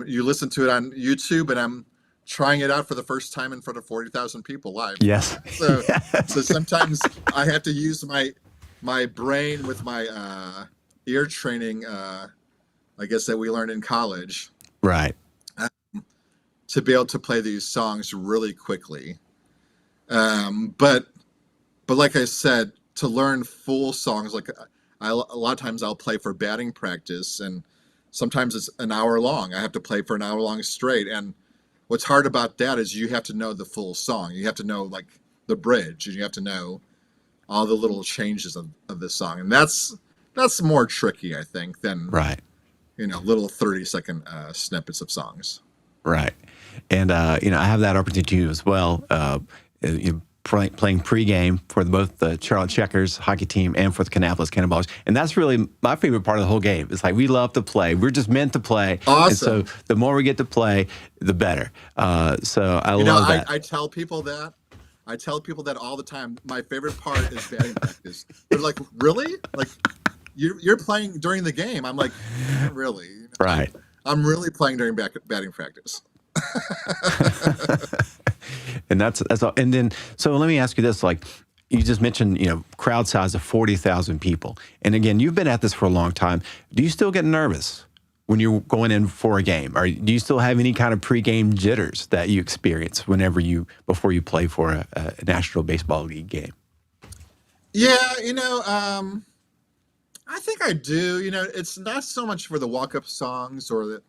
You listen to it on YouTube, and I'm trying it out for the first time in front of 40,000 people live. Yes. So, so sometimes I have to use my brain with my ear training, I guess, that we learned in college. Right. To be able to play these songs really quickly. But like I said, to learn full songs, like a lot of times I'll play for batting practice, and sometimes it's an hour long. I have to play for an hour long straight. And what's hard about that is you have to know the full song. You have to know like the bridge, and you have to know all the little changes of the song. And that's more tricky, I think, than little 30-second snippets of songs. Right. And I have that opportunity as well. Playing pregame for both the Charlotte Checkers hockey team and for the Kannapolis Cannonballers. And that's really my favorite part of the whole game. It's like we love to play. We're just meant to play. Awesome. And so the more we get to play, the better. So I love that. I tell people that. I tell people that all the time. My favorite part is batting practice. They're like, really? Like, you're playing during the game? I'm like, not really. Right. I'm really playing during batting practice. And that's all. And then, so let me ask you this: like, you just mentioned, crowd size of 40,000 people. And again, you've been at this for a long time. Do you still get nervous when you're going in for a game, or do you still have any kind of pregame jitters that you experience before you play for a National Baseball League game? Yeah, I think I do. It's not so much for the walk-up songs or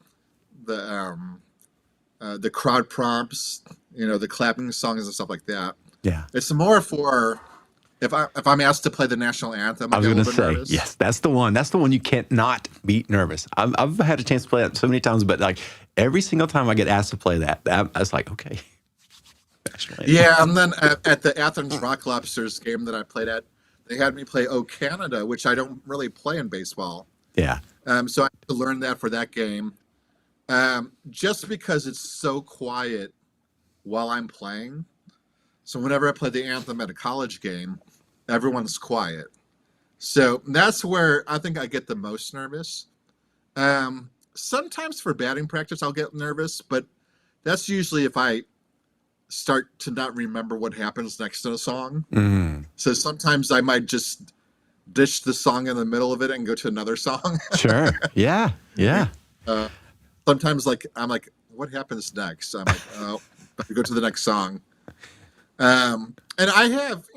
the crowd prompts, the clapping songs and stuff like that. Yeah. It's more for if I'm asked to play the national anthem. I was going to say, nervous. yes, that's the one. That's the one you can't not be nervous. I've had a chance to play that so many times, but like every single time I get asked to play that, I was like, okay. Yeah, and then at the Athens Rock Lobsters game that I played at, they had me play "Oh Canada," which I don't really play in baseball. Yeah. So I had to learn that for that game. Just because it's so quiet while I'm playing. So whenever I play the anthem at a college game, everyone's quiet. So that's where I think I get the most nervous. Sometimes for batting practice, I'll get nervous, but that's usually if I start to not remember what happens next to the song. Mm. So sometimes I might just ditch the song in the middle of it and go to another song. Sure. Yeah. Yeah. Sometimes I'm like, what happens next? I'm like, oh, better go to the next song. And I have,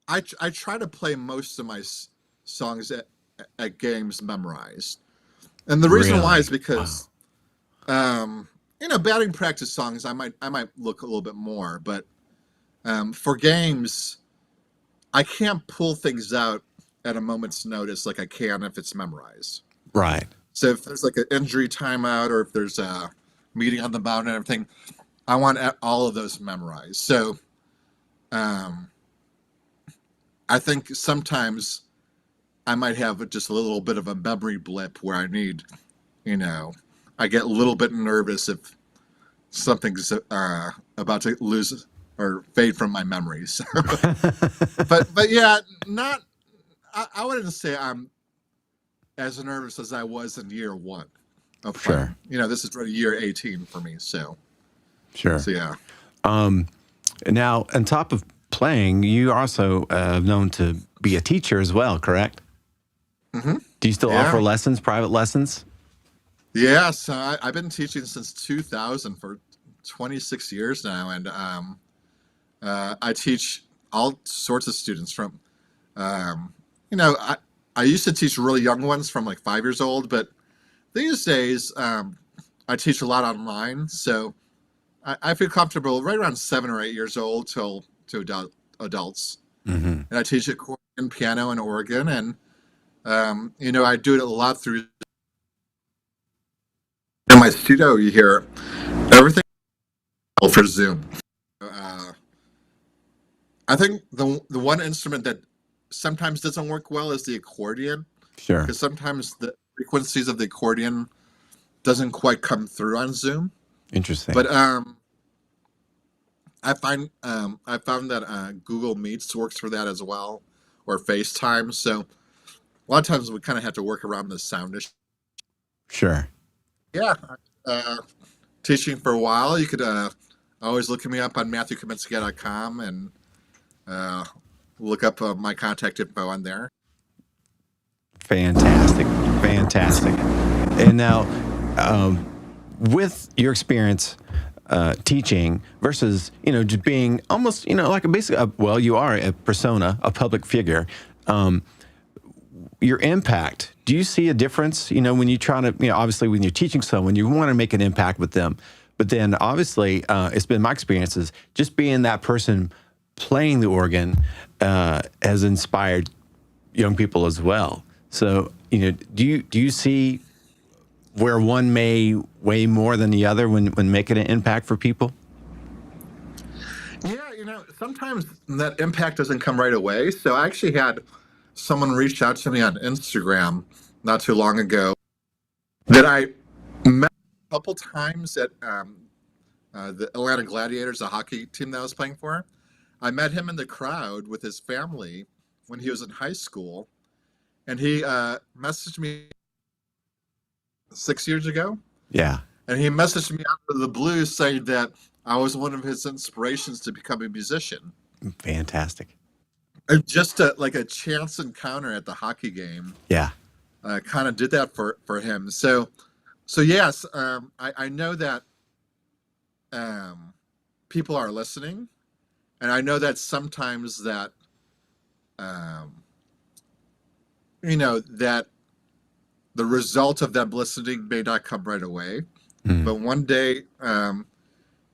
I try to play most of my songs at games memorized. And the reason Really? why is because, batting practice songs, I might look a little bit more, but for games, I can't pull things out at a moment's notice like I can if it's memorized. Right. So if there's like an injury timeout or if there's a meeting on the mound and everything, I want all of those memorized. So I think sometimes I might have just a little bit of a memory blip where I need, I get a little bit nervous if something's about to lose or fade from my memories. but yeah, I wouldn't say I'm as nervous as I was in year one of playing. Sure. This is already year 18 for me. So, Sure. so yeah. Now, on top of playing, you also known to be a teacher as well, correct? Mm-hmm. Do you still offer lessons, private lessons? Yes, I've been teaching since 2000 for 26 years now, and I teach all sorts of students from, I used to teach really young ones from like 5 years old, but these days I teach a lot online, so I feel comfortable right around 7 or 8 years old to adults. Mm-hmm. And I teach accordion, piano, and organ, and I do it a lot through. In my studio, you hear everything for Zoom. I think the one instrument that sometimes doesn't work well is the accordion. Sure. Because sometimes the frequencies of the accordion doesn't quite come through on Zoom. Interesting. But I found that Google Meets works for that as well, or FaceTime. So a lot of times we kind of have to work around the sound issue. Sure. Yeah, teaching for a while. You could always look me up on MatthewKaminski.com and look up my contact info on there. Fantastic. And now, with your experience teaching versus, just being almost, like you are a persona, a public figure, your impact, do you see a difference, when you try to, obviously when you're teaching someone, you want to make an impact with them, but then obviously it's been my experiences, just being that person playing the organ has inspired young people as well. So, do you see where one may weigh more than the other when making an impact for people? Yeah, sometimes that impact doesn't come right away. So I actually had someone reach out to me on Instagram not too long ago that I met a couple times at the Atlanta Gladiators, the hockey team that I was playing for. I met him in the crowd with his family when he was in high school, and he messaged me 6 years ago. Yeah. And he messaged me out of the blue saying that I was one of his inspirations to become a musician. Fantastic. And just like a chance encounter at the hockey game. Yeah. Kind of did that for him. So yes, I know that people are listening, and I know that sometimes that that the result of them listening may not come right away, but one day,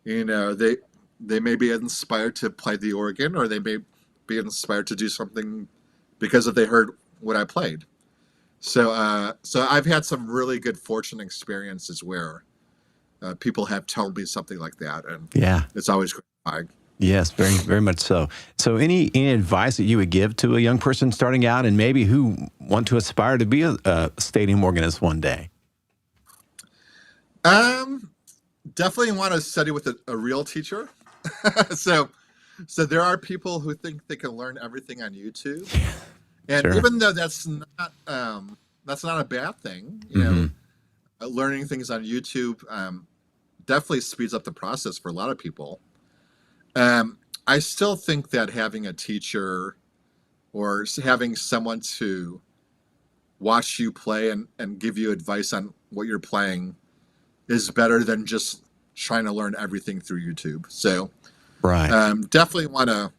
they may be inspired to play the organ, or they may be inspired to do something because they heard what I played. So I've had some really good fortunate experiences where people have told me something like that, and it's always gratifying. Yes, very, very much so. So any advice that you would give to a young person starting out and maybe who want to aspire to be a stadium organist one day? definitely want to study with a real teacher. so there are people who think they can learn everything on YouTube, and Sure. even though that's not a bad thing, learning things on YouTube definitely speeds up the process for a lot of people. I still think that having a teacher or having someone to watch you play and give you advice on what you're playing is better than just trying to learn everything through YouTube. So Right. definitely want to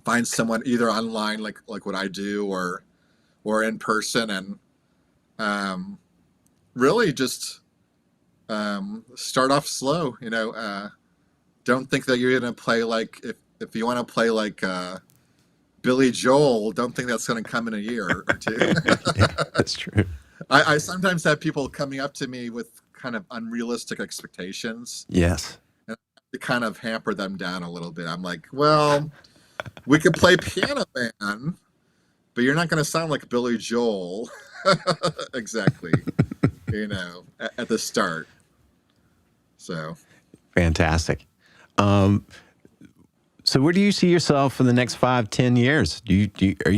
find someone either online, like what I do, or in person, and really just start off slow. Don't think that you're going to play like if you want to play like Billy Joel. Don't think that's going to come in a year or two. Yeah, that's true. I sometimes have people coming up to me with kind of unrealistic expectations Yes. to kind of hamper them down a little bit. I'm like, well, we could play Piano Man, but you're not going to sound like Billy Joel exactly, at the start. So Fantastic. So where do you see yourself in the next 5-10 years? Are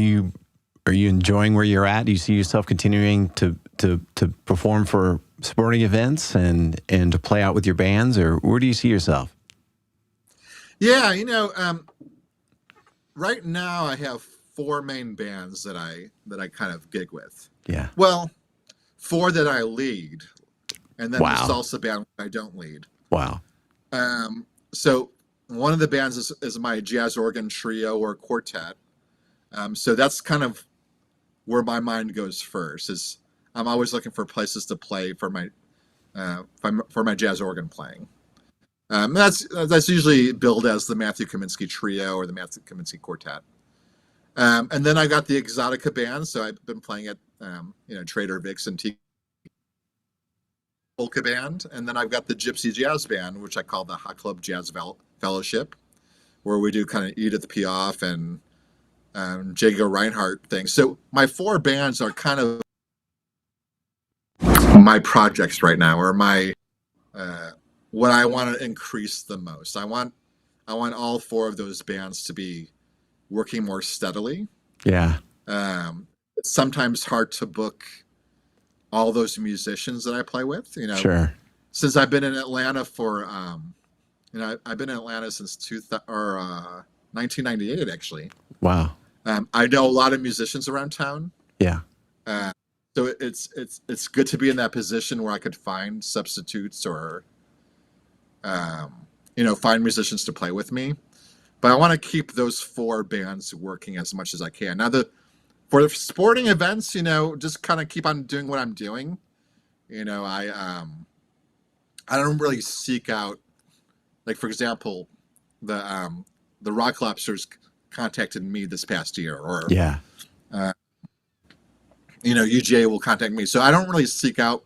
you enjoying where you're at? Do you see yourself continuing to perform for sporting events and to play out with your bands, or where do you see yourself? Yeah, right now I have 4 main bands that I kind of gig with. Yeah. Well, 4 that I lead, and then Wow. the salsa band I don't lead. Wow. So one of the bands is my jazz organ trio or quartet. So that's kind of where my mind goes first. Is I'm always looking for places to play for my jazz organ playing. That's usually billed as the Matthew Kaminski trio or the Matthew Kaminski quartet. And then I got the Exotica band, so I've been playing at Trader Vic's and Polka band, and then I've got the Gypsy Jazz band, which I call the Hot Club Jazz Fellowship, where we do kind of Edith Piaf and Jago Reinhardt things. So my 4 bands are kind of my projects right now, or my what I want to increase the most. I want all 4 of those bands to be working more steadily. Yeah. It's sometimes hard to book all those musicians that I play with. Sure. Since I've been in Atlanta for I've been in Atlanta since 1998 actually. Wow. I know a lot of musicians around town. Yeah. So it's good to be in that position where I could find substitutes or find musicians to play with me. But I want to keep those 4 bands working as much as I can. Now for the sporting events, just kind of keep on doing what I'm doing. I don't really seek out, like, for example, the Rock Lobsters contacted me this past year, or Yeah. UGA will contact me. So I don't really seek out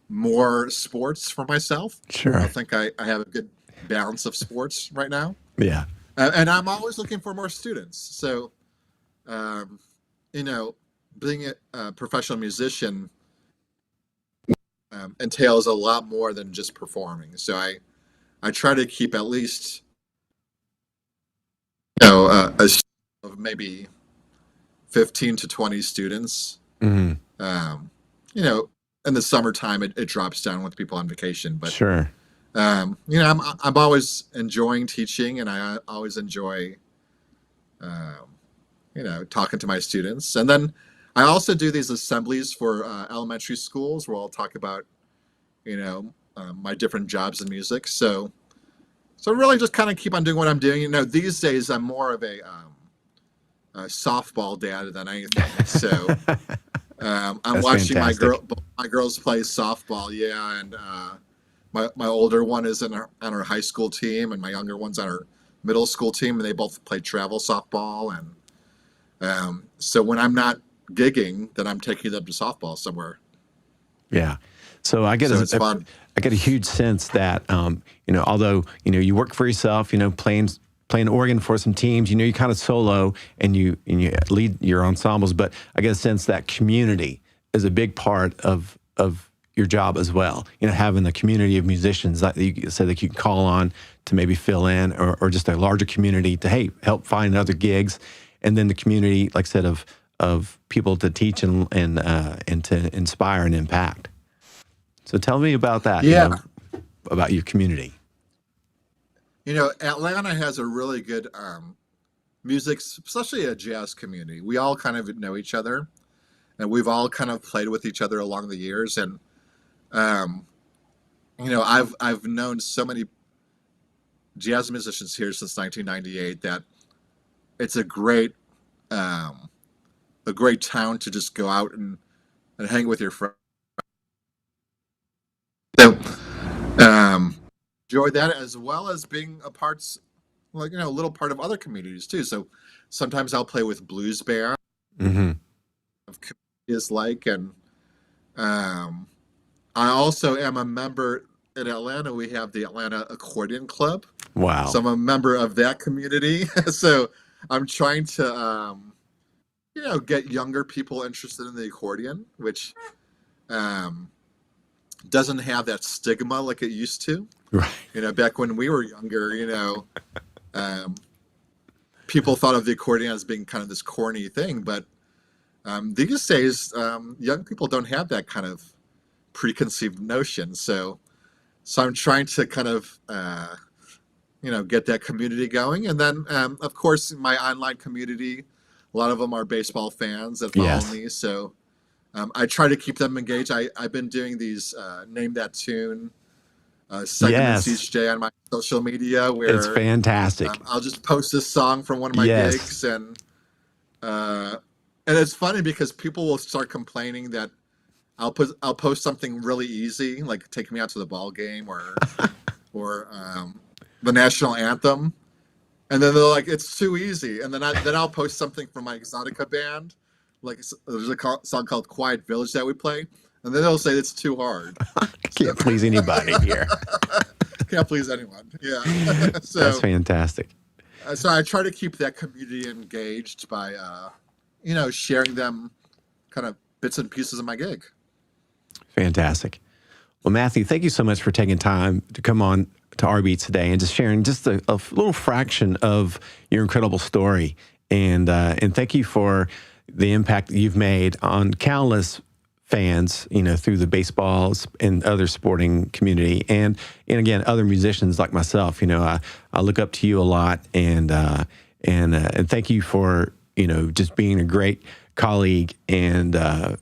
more sports for myself. Sure. I think I have a good balance of sports right now. Yeah. And I'm always looking for more students. So, being a professional musician entails a lot more than just performing. So I try to keep at least, a of maybe 15 to 20 students. Mm-hmm. In the summertime, it drops down with people on vacation. But Sure. I'm always enjoying teaching, and I always enjoy, talking to my students. And then I also do these assemblies for elementary schools where I'll talk about, my different jobs in music. So really just kind of keep on doing what I'm doing. These days I'm more of a softball dad than anything. So I'm That's watching fantastic. my girls play softball. Yeah, and my older one is on our high school team, and my younger one's on our middle school team, and they both play travel softball. And so when I'm not gigging, then I'm taking them to softball somewhere. Yeah. So I get It's fun. I get a huge sense that although you work for yourself, playing organ for some teams, you're kind of solo and you lead your ensembles, but I get a sense that community is a big part of your job as well. You know, having the community of musicians that you said that you can call on to maybe fill in, or just a larger community to, hey, help find other gigs, and then the community, like I said, of people to teach and to inspire and impact. So tell me about that. Yeah. You know, about your community. You know, Atlanta has a really good music, especially a jazz community. We all kind of know each other, and we've all kind of played with each other along the years. And you know, I've known so many jazz musicians here since 1998 that it's a great town to just go out and hang with your friends. So enjoy that, as well as being a little part of other communities too. So sometimes I'll play with blues band. Mm-hmm. Of communities and I also am a member in Atlanta. We have the Atlanta Accordion Club. Wow. So I'm a member of that community. So I'm trying to get younger people interested in the accordion, which doesn't have that stigma like it used to. Right. You know, back when we were younger, people thought of the accordion as being kind of this corny thing, but these days, young people don't have that kind of preconceived notion. So I'm trying to kind of, get that community going. And then, of course, my online community, a lot of them are baseball fans that follow me. So I try to keep them engaged. I've been doing these Name That Tune segments each day on my social media, where it's fantastic. I'll just post this song from one of my gigs, and it's funny because people will start complaining that I'll post something really easy, like Take Me Out to the Ball Game or the national anthem, and then they're like, it's too easy. And then I'll post something from my Exotica band, like there's a song called Quiet Village that we play, and then they'll say it's too hard. Can't please anybody here. Can't please anyone. Yeah. So that's fantastic. So I try to keep that community engaged by sharing them kind of bits and pieces of my gig. Fantastic. Well, Matthew, thank you so much for taking time to come on to Our Beats today and just sharing just a little fraction of your incredible story. And thank you for the impact that you've made on countless fans, through the baseballs and other sporting community, and again, other musicians like myself. I look up to you a lot, and thank you for just being a great colleague and a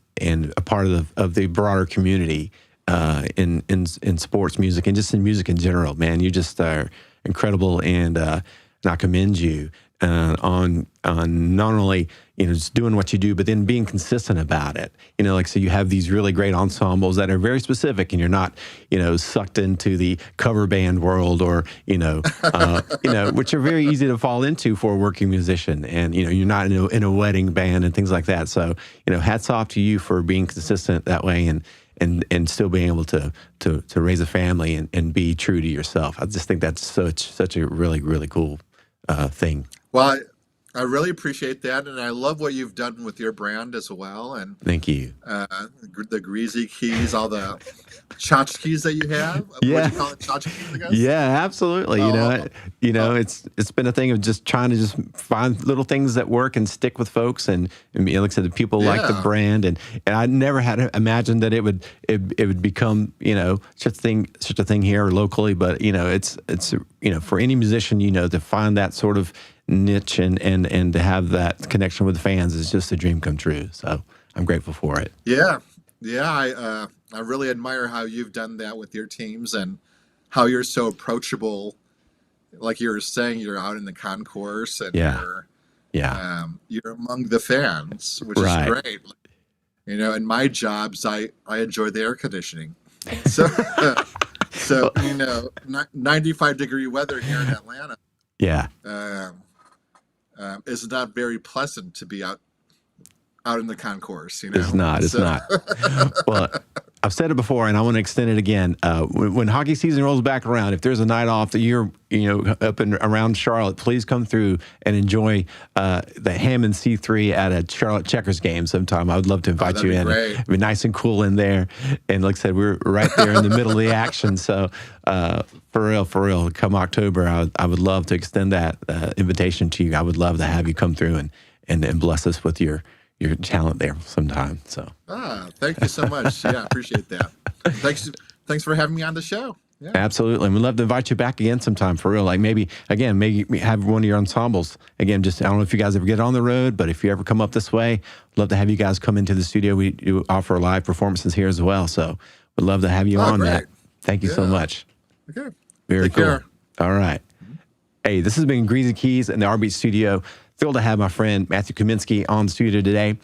part of the broader community in sports music and just in music in general. Man, you just are incredible, and I commend you on not only just doing what you do, but then being consistent about it. So you have these really great ensembles that are very specific, and you're not sucked into the cover band world or which are very easy to fall into for a working musician. And you're not in a wedding band and things like that. So hats off to you for being consistent that way and still being able to raise a family and be true to yourself. I just think that's such a really, really cool thing. Well, I really appreciate that, and I love what you've done with your brand as well. And thank you. The greasy keys, all the tchotchkes that you have. Yeah. What do you call it, tchotchkes, I guess? Yeah, absolutely. It's been a thing of just trying to just find little things that work and stick with folks. And like I said, the people like the brand, and I never had imagined that it would become such a thing here locally. But it's for any musician to find that sort of niche and to have that connection with the fans is just a dream come true. So I'm grateful for it. Yeah. I really admire how you've done that with your teams and how you're so approachable. Like you were saying, you're out in the concourse and you're among the fans, which is great. In my jobs, I enjoy the air conditioning. So 95-degree weather here in Atlanta. Yeah. Is not very pleasant to be out in the concourse. It's not. Well, I've said it before, and I want to extend it again. When hockey season rolls back around, if there's a night off that you're up and around Charlotte, please come through and enjoy the Hammond C3 at a Charlotte Checkers game sometime. I would love to invite you in. Great. It'd be nice and cool in there. And like I said, we're right there in the middle of the action. So for real, come October, I would love to extend that invitation to you. I would love to have you come through and bless us with your talent there sometime. So thank you so much. Yeah, I appreciate that. Thanks for having me on the show. Yeah. Absolutely. And we'd love to invite you back again sometime for real. Like maybe have one of your ensembles. Again, I don't know if you guys ever get on the road, but if you ever come up this way, we'd love to have you guys come into the studio. We do offer live performances here as well. So we'd love to have you on great. that. Thank you so much. Okay. Very Take cool. care. All right. Hey, this has been Greasy Keys in the R Beat Studio. Thrilled to have my friend Matthew Kaminski on the studio today.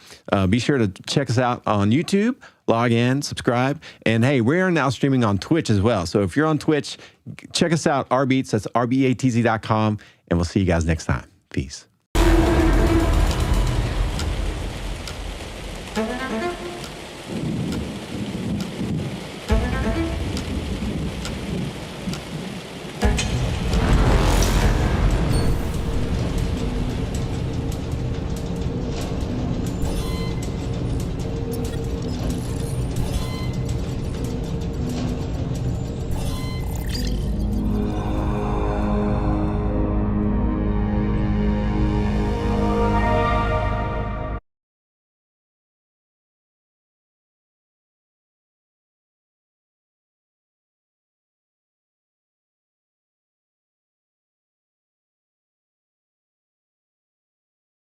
Be sure to check us out on YouTube, log in, subscribe. And hey, we're now streaming on Twitch as well. So if you're on Twitch, check us out, RBeats. That's RBATZ.com. And we'll see you guys next time. Peace.